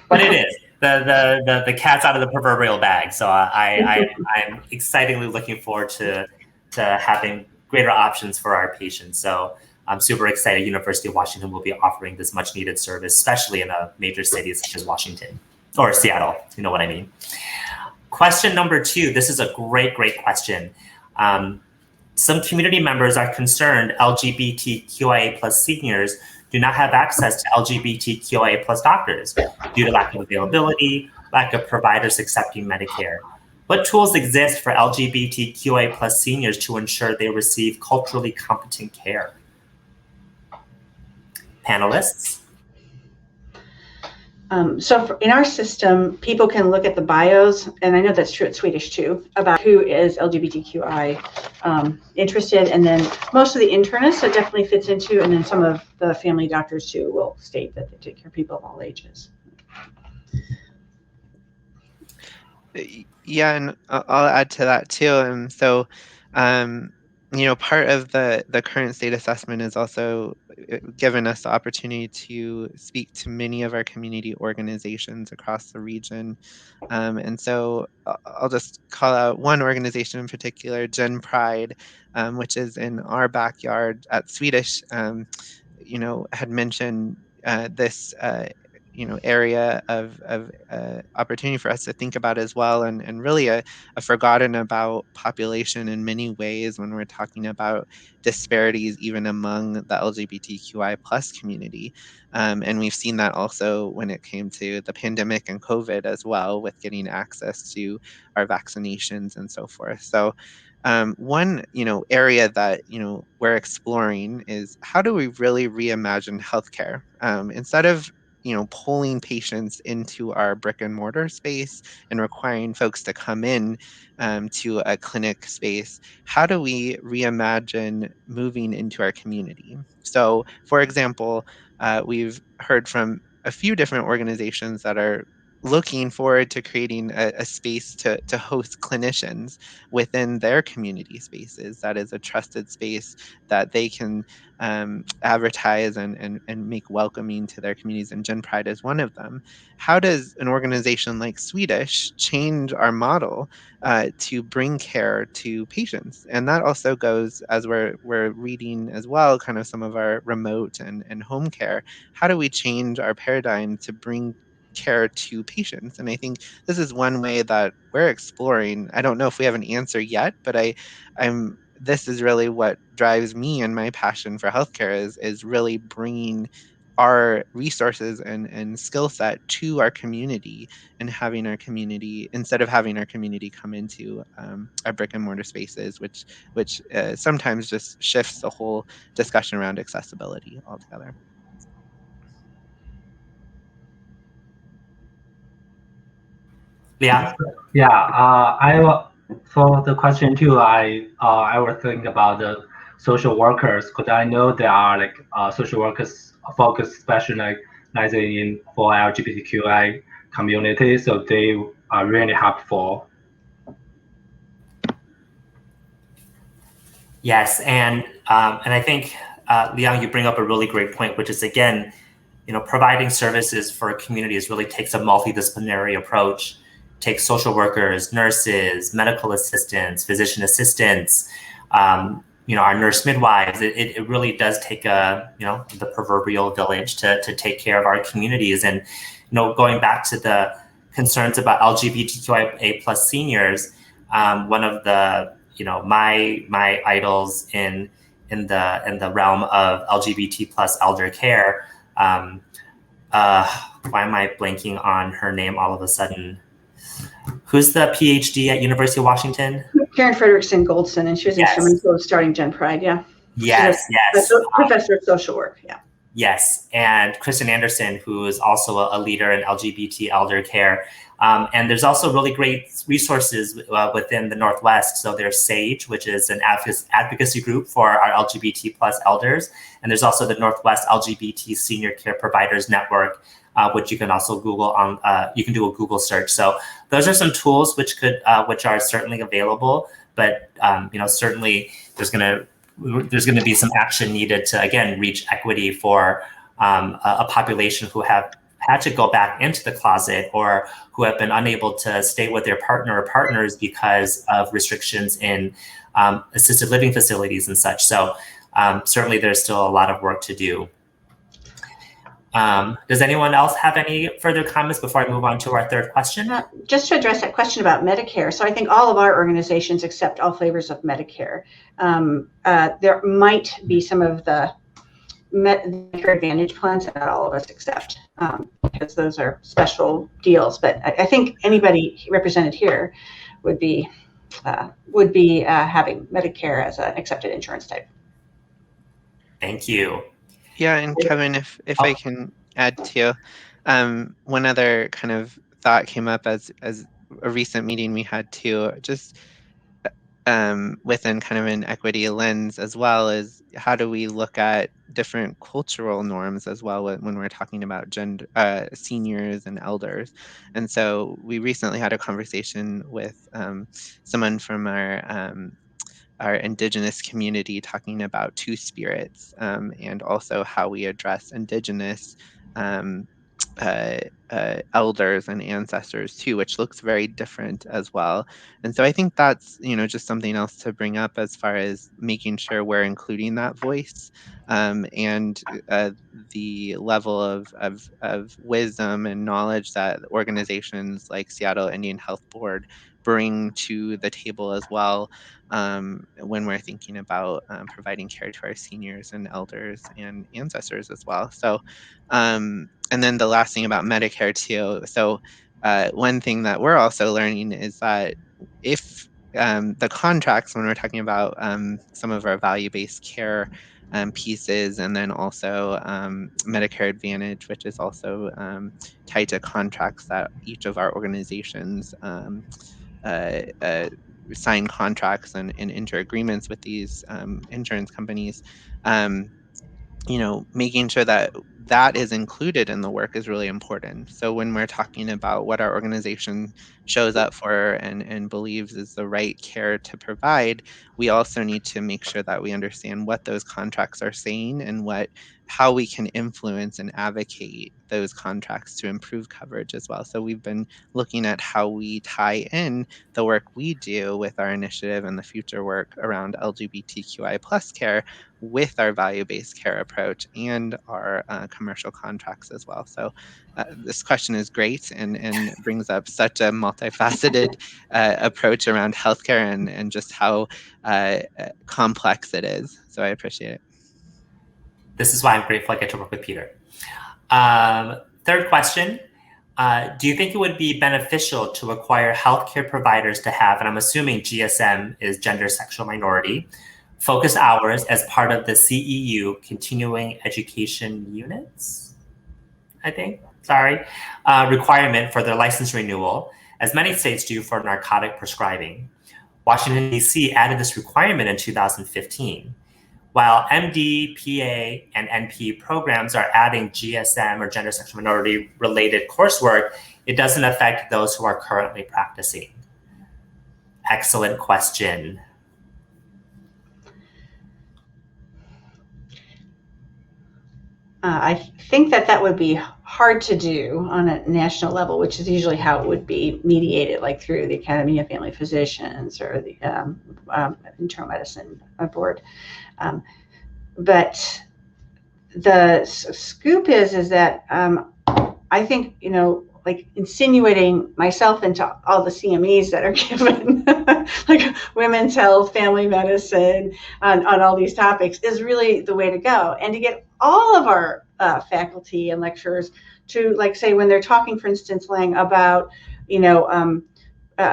But it is. The cat's out of the proverbial bag. So I'm excitedly looking forward to having greater options for our patients. So I'm super excited University of Washington will be offering this much needed service, especially in a major city such as Washington or Seattle, you know what I mean. Question number 2, this is a great question. Some community members are concerned LGBTQIA plus seniors do not have access to LGBTQIA plus doctors due to lack of availability, lack of providers accepting Medicare. What tools exist for LGBTQIA plus seniors to ensure they receive culturally competent care? Panelists? So in our system, people can look at the bios, and I know that's true at Swedish too, about who is LGBTQI interested, and then most of the internists it definitely fits into, and then some of the family doctors too will state that they take care of people of all ages. Yeah, and I'll add to that too. And so, part of the current state assessment is also given us the opportunity to speak to many of our community organizations across the region. And so I'll just call out one organization in particular, Gen Pride, which is in our backyard at Swedish, had mentioned this area of opportunity for us to think about as well, and really a forgotten about population in many ways when we're talking about disparities even among the LGBTQI plus community. And we've seen that also when it came to the pandemic and COVID as well, with getting access to our vaccinations and so forth. So one area that we're exploring is how do we really reimagine healthcare instead of pulling patients into our brick and mortar space and requiring folks to come in to a clinic space. How do we reimagine moving into our community? So, for example, we've heard from a few different organizations that are looking forward to creating a space to host clinicians within their community spaces. That is a trusted space that they can advertise and make welcoming to their communities, and Gen Pride is one of them. How does an organization like Swedish change our model to bring care to patients? And that also goes, as we're reading as well, kind of some of our remote and home care. How do we change our paradigm to bring care to patients? And I think this is one way that we're exploring. I don't know if we have an answer yet, but I'm this is really what drives me, and my passion for healthcare is really bringing our resources and skill set to our community, and having our community, instead of having our community come into our brick and mortar spaces, which sometimes just shifts the whole discussion around accessibility altogether. Liang? Yeah, for the question too, I was thinking about the social workers, because I know there are like social workers focused specializing in for LGBTQI community, so they are really helpful. Yes, and I think Liang, you bring up a really great point, which is again, providing services for communities really takes a multidisciplinary approach. Takes social workers, nurses, medical assistants, physician assistants, our nurse midwives. It really does take the proverbial village to take care of our communities. And going back to the concerns about LGBTQIA plus seniors, one of the my idols in the realm of LGBT plus elder care. Why am I blanking on her name all of a sudden? Who's the PhD at University of Washington? Karen Frederickson Goldson, and she was instrumental in starting Gen Pride. Yeah. Yes. Professor of social work. Yeah. Yes, and Kristen Anderson, who is also a leader in LGBT elder care. And there's also really great resources within the Northwest. So there's SAGE, which is an advocacy group for our LGBT plus elders. And there's also the Northwest LGBT Senior Care Providers Network, which you can also Google on. You can do a Google search. So those are some tools which are certainly available. But certainly there's going to be some action needed to again reach equity for a population who have had to go back into the closet, or who have been unable to stay with their partner or partners because of restrictions in assisted living facilities and such. So certainly there's still a lot of work to do. Does anyone else have any further comments before I move on to our third question? Just to address that question about Medicare. So I think all of our organizations accept all flavors of Medicare. There might be some of the Medicare Advantage plans that not all of us accept, because those are special deals. But I think anybody represented here would be having Medicare as an accepted insurance type. Thank you. Yeah, and Kevin, if I can add to, one other kind of thought came up as a recent meeting we had too, just within kind of an equity lens, as well as how do we look at different cultural norms as well when we're talking about gender, seniors and elders. And so we recently had a conversation with someone from our Indigenous community, talking about two spirits, and also how we address Indigenous elders and ancestors too, which looks very different as well. And so I think that's just something else to bring up as far as making sure we're including that voice, and the level of wisdom and knowledge that organizations like Seattle Indian Health Board bring to the table as well, when we're thinking about providing care to our seniors and elders and ancestors as well. So, and then the last thing about Medicare too. So, one thing that we're also learning is that if the contracts, when we're talking about some of our value-based care pieces, and then also Medicare Advantage, which is also tied to contracts that each of our organizations sign contracts and enter agreements with these insurance companies, making sure that that is included in the work is really important. So when we're talking about what our organization shows up for and believes is the right care to provide, we also need to make sure that we understand what those contracts are saying and how we can influence and advocate those contracts to improve coverage as well. So we've been looking at how we tie in the work we do with our initiative and the future work around LGBTQI plus care with our value-based care approach and our commercial contracts as well. So this question is great and brings up such a multifaceted approach around healthcare and just how complex it is. So I appreciate it. This is why I'm grateful I get to work with Peter. Third question, do you think it would be beneficial to require healthcare providers to have, and I'm assuming GSM is gender sexual minority, focus hours as part of the CEU continuing education units, I think, requirement for their license renewal, as many states do for narcotic prescribing. Washington, D.C. added this requirement in 2015. While MD, PA, and NP programs are adding GSM or gender sexual minority related coursework, it doesn't affect those who are currently practicing. Excellent question. I think that would be hard to do on a national level, which is usually how it would be mediated, like through the Academy of Family Physicians or the Internal Medicine Board. But the scoop is that I think, like insinuating myself into all the CMEs that are given, like women's health, family medicine, on all these topics is really the way to go. And to get all of our faculty and lecturers to, like, say, when they're talking, for instance, Liang, about,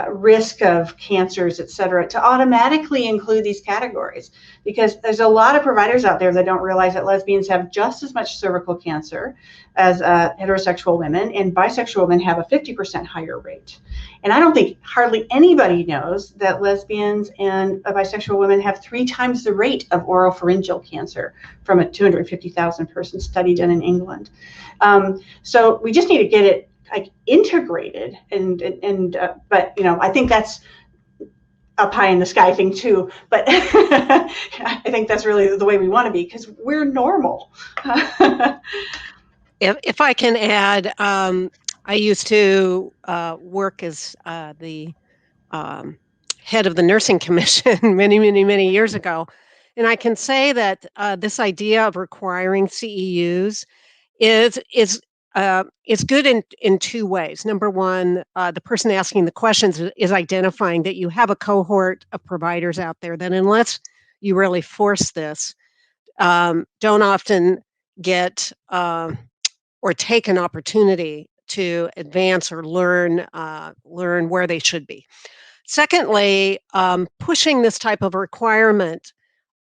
risk of cancers, et cetera, to automatically include these categories, because there's a lot of providers out there that don't realize that lesbians have just as much cervical cancer as heterosexual women, and bisexual women have a 50% higher rate. And I don't think hardly anybody knows that lesbians and bisexual women have 3 times the rate of oropharyngeal cancer from a 250,000 person study done in England. So we just need to get it like integrated but I think that's a pie in the sky thing too, but I think that's really the way we want to be, because we're normal. If I can add, I used to work as the head of the nursing commission many years ago, and I can say that this idea of requiring CEUs is good in 2 ways. Number one, the person asking the questions is identifying that you have a cohort of providers out there that, unless you really force this, don't often get or take an opportunity to advance or learn where they should be. Secondly, pushing this type of requirement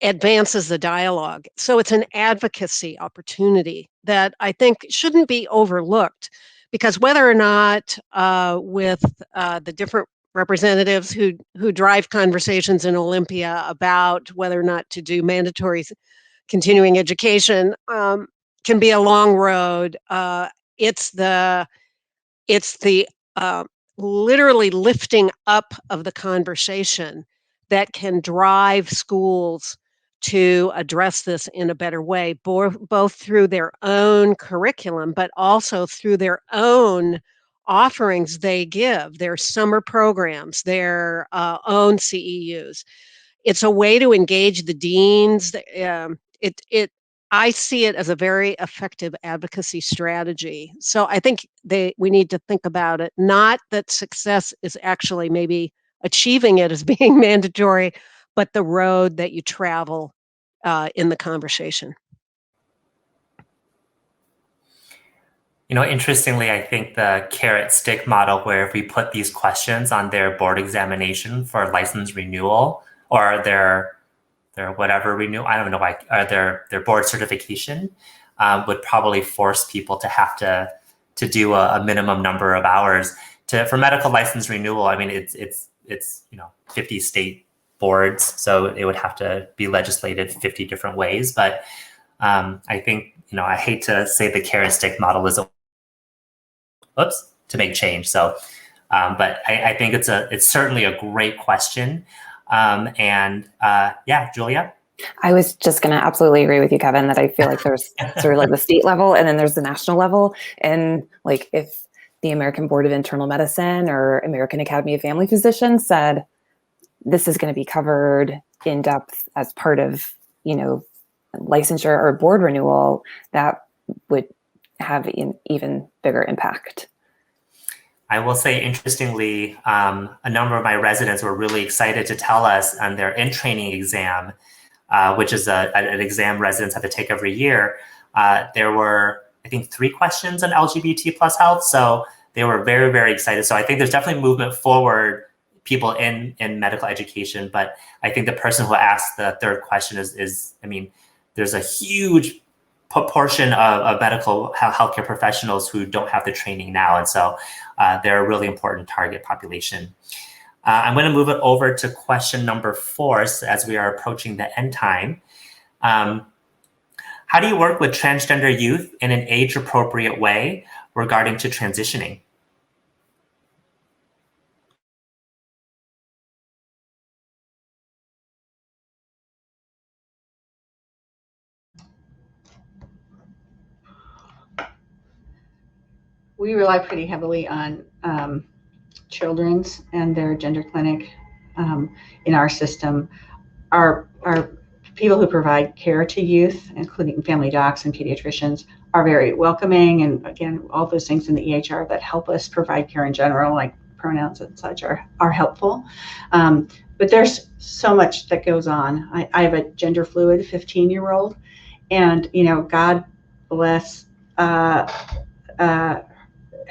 advances the dialogue. So it's an advocacy opportunity that I think shouldn't be overlooked, because whether or not with the different representatives who drive conversations in Olympia about whether or not to do mandatory continuing education can be a long road. It's the literally lifting up of the conversation that can drive schools to address this in a better way, both through their own curriculum, but also through their own offerings they give, their summer programs, their own CEUs. It's a way to engage the deans. I see it as a very effective advocacy strategy. So I think we need to think about it, not that success is actually maybe achieving it as being mandatory, but the road that you travel in the conversation. Interestingly, I think the carrot stick model, where if we put these questions on their board examination for license renewal or their whatever renewal, I don't know why, their board certification, would probably force people to have to do a minimum number of hours for medical license renewal. I mean, it's 50 state boards, so it would have to be legislated 50 different ways. But I think, I hate to say the carrot stick model is to make change. So, but I think it's certainly a great question. Yeah, Julia? I was just going to absolutely agree with you, Kevin, that I feel like there's sort of like the state level and then there's the national level. And like if the American Board of Internal Medicine or American Academy of Family Physicians said, this is going to be covered in depth as part of, licensure or board renewal, that would have an even bigger impact. I will say, interestingly, a number of my residents were really excited to tell us on their in-training exam, which is an exam residents have to take every year. There were, I think, 3 questions on LGBT plus health. So they were very, very excited. So I think there's definitely movement forward, people in medical education. But I think the person who asked the 3rd question is there's a huge proportion of medical healthcare professionals who don't have the training now. And so they're a really important target population. I'm going to move it over to question number 4 as we are approaching the end time. How do you work with transgender youth in an age-appropriate way regarding to transitioning? We rely pretty heavily on children's and their gender clinic in our system. Our people who provide care to youth, including family docs and pediatricians, are very welcoming, and again, all those things in the EHR that help us provide care in general, like pronouns and such, are helpful. But there's so much that goes on. I have a gender fluid 15-year-old, and God bless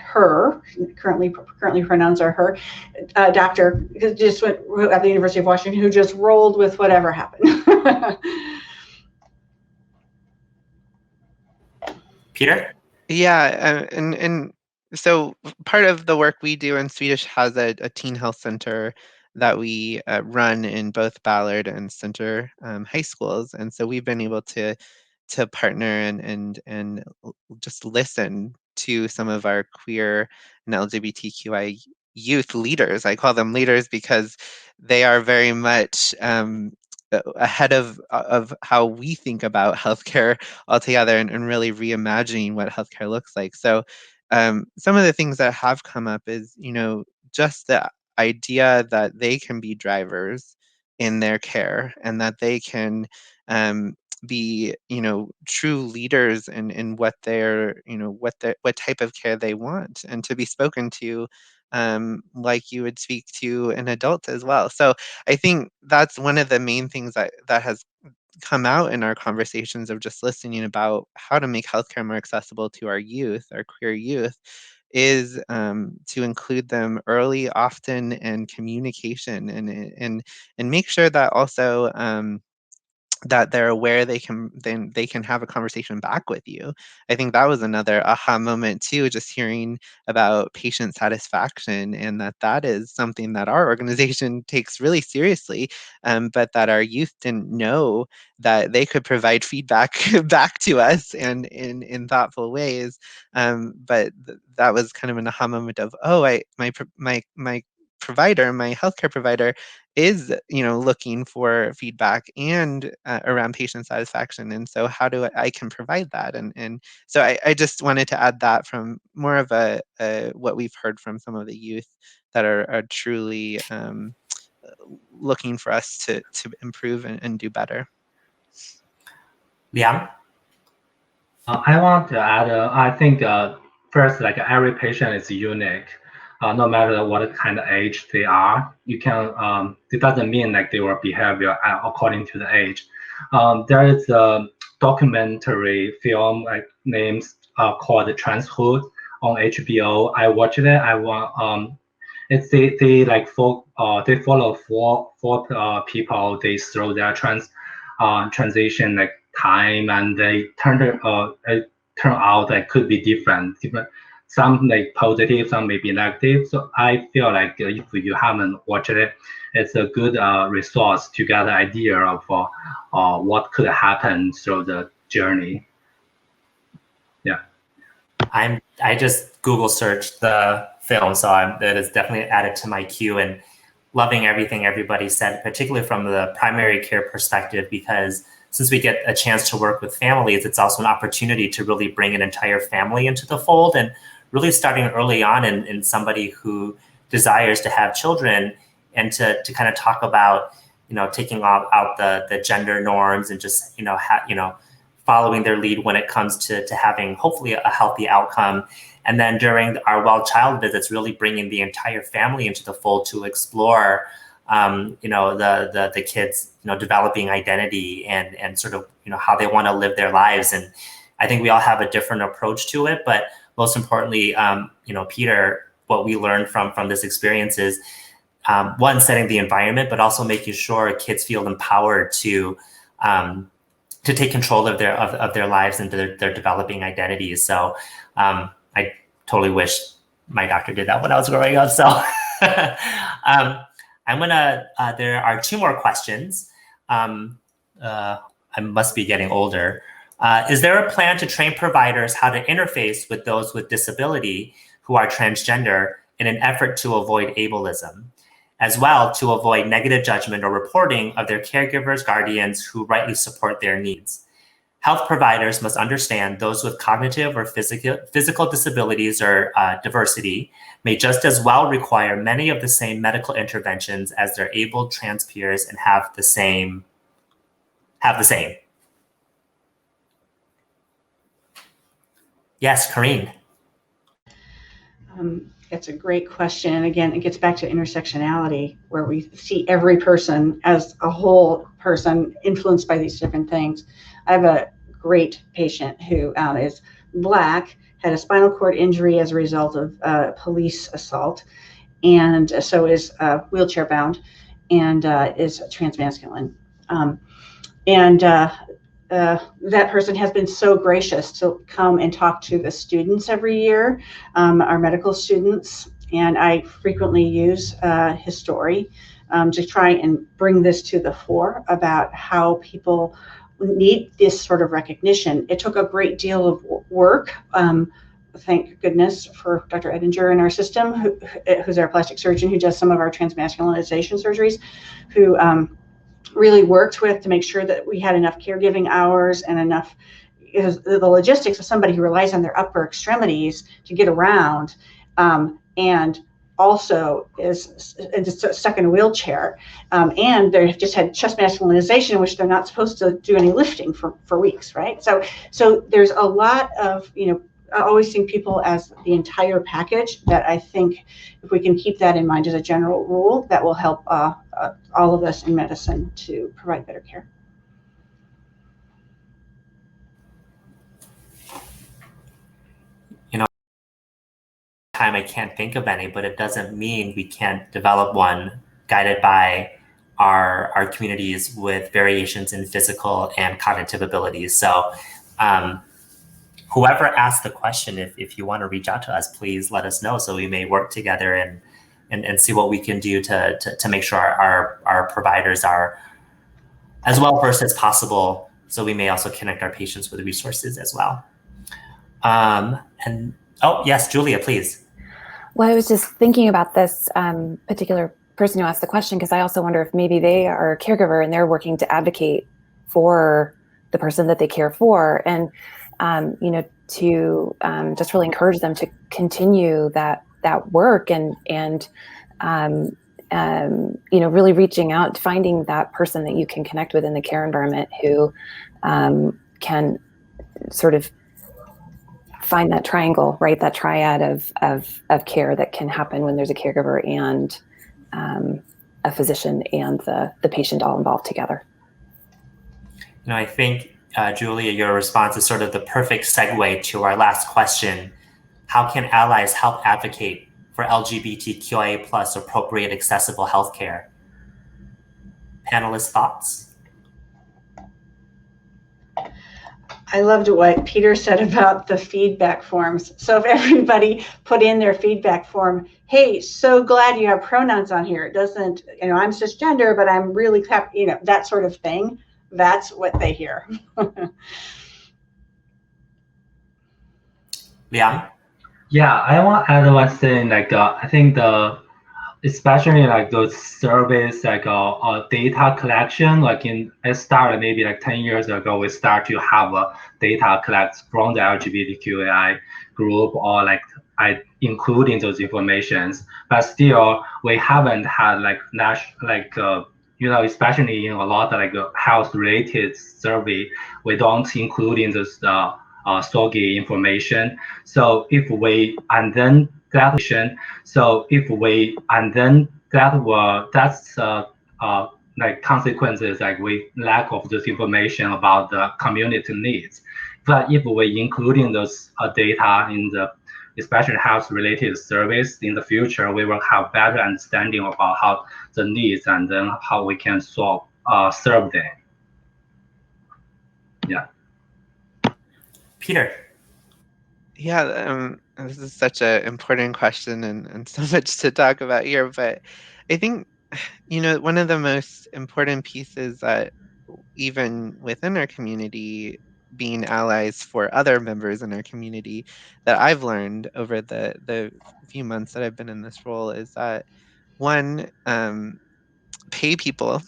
her, currently pronouns are her, doctor, who just went at the University of Washington, who just rolled with whatever happened. Peter? Yeah, and so part of the work we do in Swedish has a teen health center that we run in both Ballard and Center high schools, and so we've been able to partner and just listen to some of our queer and LGBTQI youth leaders. I call them leaders because they are very much ahead of how we think about healthcare altogether, and really reimagining what healthcare looks like. So some of the things that have come up is, just the idea that they can be drivers in their care, and that they can be true leaders in what they're what type of care they want, and to be spoken to like you would speak to an adult as well. So I think that's one of the main things that has come out in our conversations of just listening about how to make healthcare more accessible to our youth, our queer youth, is to include them early, often, and communication, and make sure that also that they're aware they can have a conversation back with you. I think that was another aha moment too, just hearing about patient satisfaction, and that is something that our organization takes really seriously, but that our youth didn't know that they could provide feedback back to us and in thoughtful ways. But that was kind of an aha moment of, oh, my provider, my healthcare provider, is looking for feedback and around patient satisfaction, and so how do I can provide that, and so I just wanted to add that from more of a what we've heard from some of the youth that are truly looking for us to improve and do better. Liang? I want to add, I think first, like every patient is unique. No matter what kind of age they are, you can. It doesn't mean like they will behave according to the age. There is a documentary film names called Transhood on HBO. I watched it. I want. It's they like they follow four people. They throw their transition like time, and they turn out that could be different. Some like positive, some may be negative. So I feel like if you haven't watched it, it's a good resource to get an idea of what could happen through the journey. Yeah. I just Google searched the film, so that is definitely added to my queue, and loving everything everybody said, particularly from the primary care perspective, because since we get a chance to work with families, it's also an opportunity to really bring an entire family into the fold, and really starting early on in somebody who desires to have children, and to kind of talk about, taking out the gender norms and just, following their lead when it comes to having hopefully a healthy outcome. And then during our well child visits, really bringing the entire family into the fold to explore, the kids, developing identity and sort of, how they want to live their lives. And I think we all have a different approach to it, but most importantly, Peter, what we learned from this experience is, one, setting the environment, but also making sure kids feel empowered to take control of their lives and their developing identities. So I totally wish my doctor did that when I was growing up. So there are two more questions. I must be getting older. Is there a plan to train providers how to interface with those with disability who are transgender in an effort to avoid ableism, as well to avoid negative judgment or reporting of their caregivers, guardians who rightly support their needs? Health providers must understand those with cognitive or physical disabilities or diversity may just as well require many of the same medical interventions as their abled trans peers and have the same. Yes, Corinne. It's a great question. And again, it gets back to intersectionality, where we see every person as a whole person influenced by these different things. I have a great patient who is Black, had a spinal cord injury as a result of police assault, and so is wheelchair bound, and is transmasculine. That person has been so gracious to come and talk to the students every year, our medical students, and I frequently use his story to try and bring this to the fore about how people need this sort of recognition. It took a great deal of work. Thank goodness for Dr. Edinger in our system, who's our plastic surgeon who does some of our transmasculinization surgeries, who really worked with to make sure that we had enough caregiving hours and enough, the logistics of somebody who relies on their upper extremities to get around, and also is stuck in a wheelchair, and they've just had chest masculinization, in which they're not supposed to do any lifting for weeks, right? So there's a lot of, I always think people as the entire package, that I think if we can keep that in mind as a general rule, that will help all of us in medicine to provide better care. Time I can't think of any, but it doesn't mean we can't develop one guided by our communities with variations in physical and cognitive abilities. So whoever asked the question, if you want to reach out to us, please let us know so we may work together and see what we can do to make sure our providers are as well versed as possible, so we may also connect our patients with resources as well. Oh yes, Julia, please. Well, I was just thinking about this particular person who asked the question, because I also wonder if maybe they are a caregiver and they're working to advocate for the person that they care for, and to just really encourage them to continue that work and really reaching out, finding that person that you can connect with in the care environment who can sort of find that triangle, right? That triad of care that can happen when there's a caregiver and a physician and the patient all involved together. I think, Julia, your response is sort of the perfect segue to our last question. How can allies help advocate for LGBTQIA plus appropriate accessible healthcare? Panelist thoughts? I loved what Peter said about the feedback forms. So if everybody put in their feedback form, hey, so glad you have pronouns on here. It doesn't, I'm cisgender, but I'm really, that sort of thing. That's what they hear. Liang? Yeah, I want to add one thing. I think especially like those surveys, data collection. It started maybe like 10 years ago. We start to have a data collect from the LGBTQI group, or including those informations. But still, we haven't had especially in a lot of health related survey, we don't include in this soggy information. So if we and then that so if we and then that's consequences, we lack of this information about the community needs. But if we including those data in the especially health related service in the future, we will have better understanding about how the needs and then how we can serve them. Yeah. Peter? Yeah, this is such an important question and so much to talk about here. But I think, one of the most important pieces that even within our community, being allies for other members in our community, that I've learned over the few months that I've been in this role is that one, pay people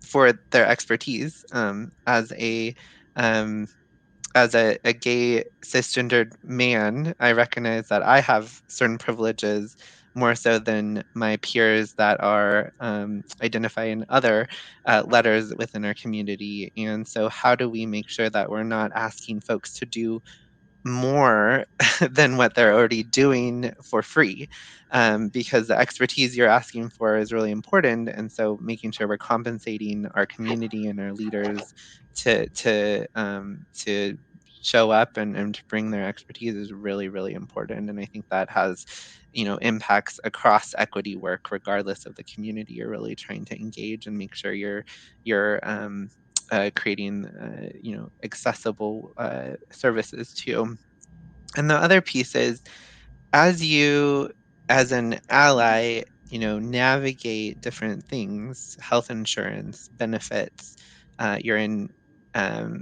for their expertise, um, as a gay cisgendered man, I recognize that I have certain privileges more so than my peers that are identify in other letters within our community. And so, how do we make sure that we're not asking folks to do more than what they're already doing for free, because the expertise you're asking for is really important, and so making sure we're compensating our community and our leaders to show up and to bring their expertise is really, really important. And I think that has impacts across equity work regardless of the community you're really trying to engage, and make sure you're creating accessible services too. And the other piece is, as you as an ally, navigate different things, health insurance benefits, you're in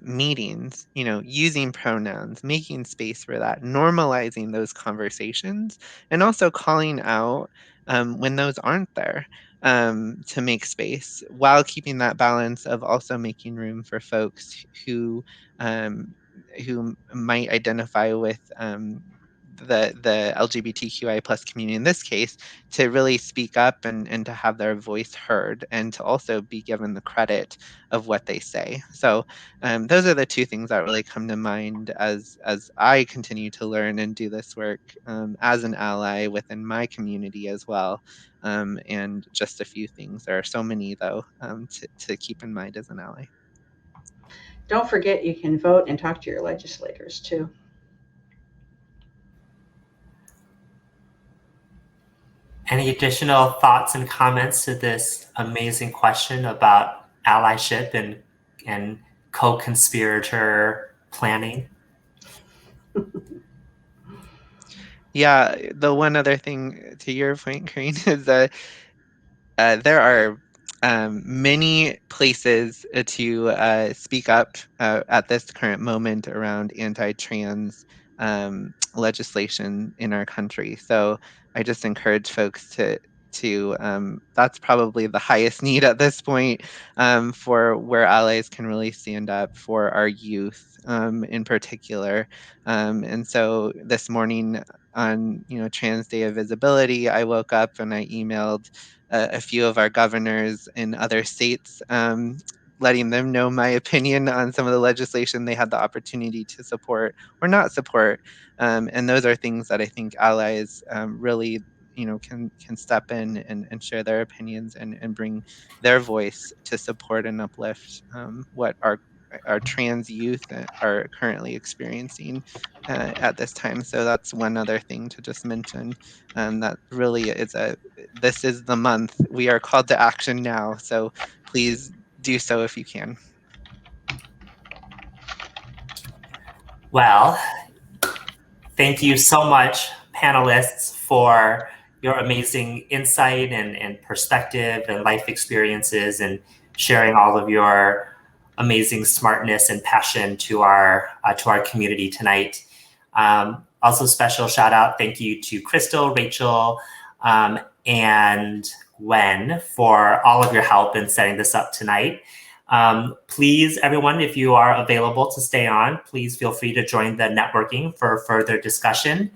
meetings, using pronouns, making space for that, normalizing those conversations, and also calling out when those aren't there, to make space while keeping that balance of also making room for folks um, who might identify with the LGBTQI plus community in this case, to really speak up and to have their voice heard, and to also be given the credit of what they say. So those are the two things that really come to mind as I continue to learn and do this work as an ally within my community as well. And just a few things. There are so many though, to keep in mind as an ally. Don't forget you can vote and talk to your legislators too. Any additional thoughts and comments to this amazing question about allyship and co-conspirator planning? Yeah, the one other thing to your point, Corinne, is that there are many places to speak up at this current moment around anti-trans legislation in our country. So I just encourage folks to that's probably the highest need at this point, for where allies can really stand up for our youth in particular. And so this morning on Trans Day of Visibility, I woke up and I emailed a few of our governors in other states, letting them know my opinion on some of the legislation they had the opportunity to support or not support. And those are things that I think allies really can step in and share their opinions and bring their voice to support and uplift what our trans youth are currently experiencing at this time. So that's one other thing to just mention, that really is this is the month. We are called to action now. So please do so if you can. Well, thank you so much, panelists, for your amazing insight and perspective and life experiences, and sharing all of your amazing smartness and passion to our community tonight. Also, special shout out, thank you to Crystal, Rachel, and Gwen for all of your help in setting this up tonight. Please, everyone, if you are available to stay on, please feel free to join the networking for further discussion.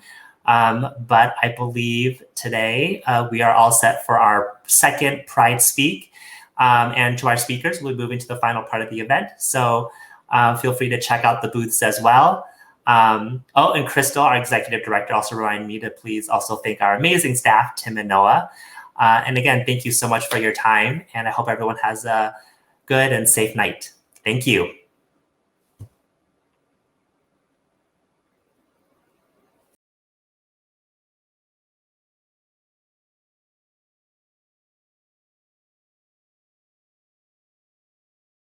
But I believe today we are all set for our second Pride Speak. And to our speakers, we'll be moving to the final part of the event. So feel free to check out the booths as well. Oh, and Crystal, our executive director, also reminded me to please also thank our amazing staff, Tim and Noah. And again, thank you so much for your time. And I hope everyone has a good and safe night. Thank you.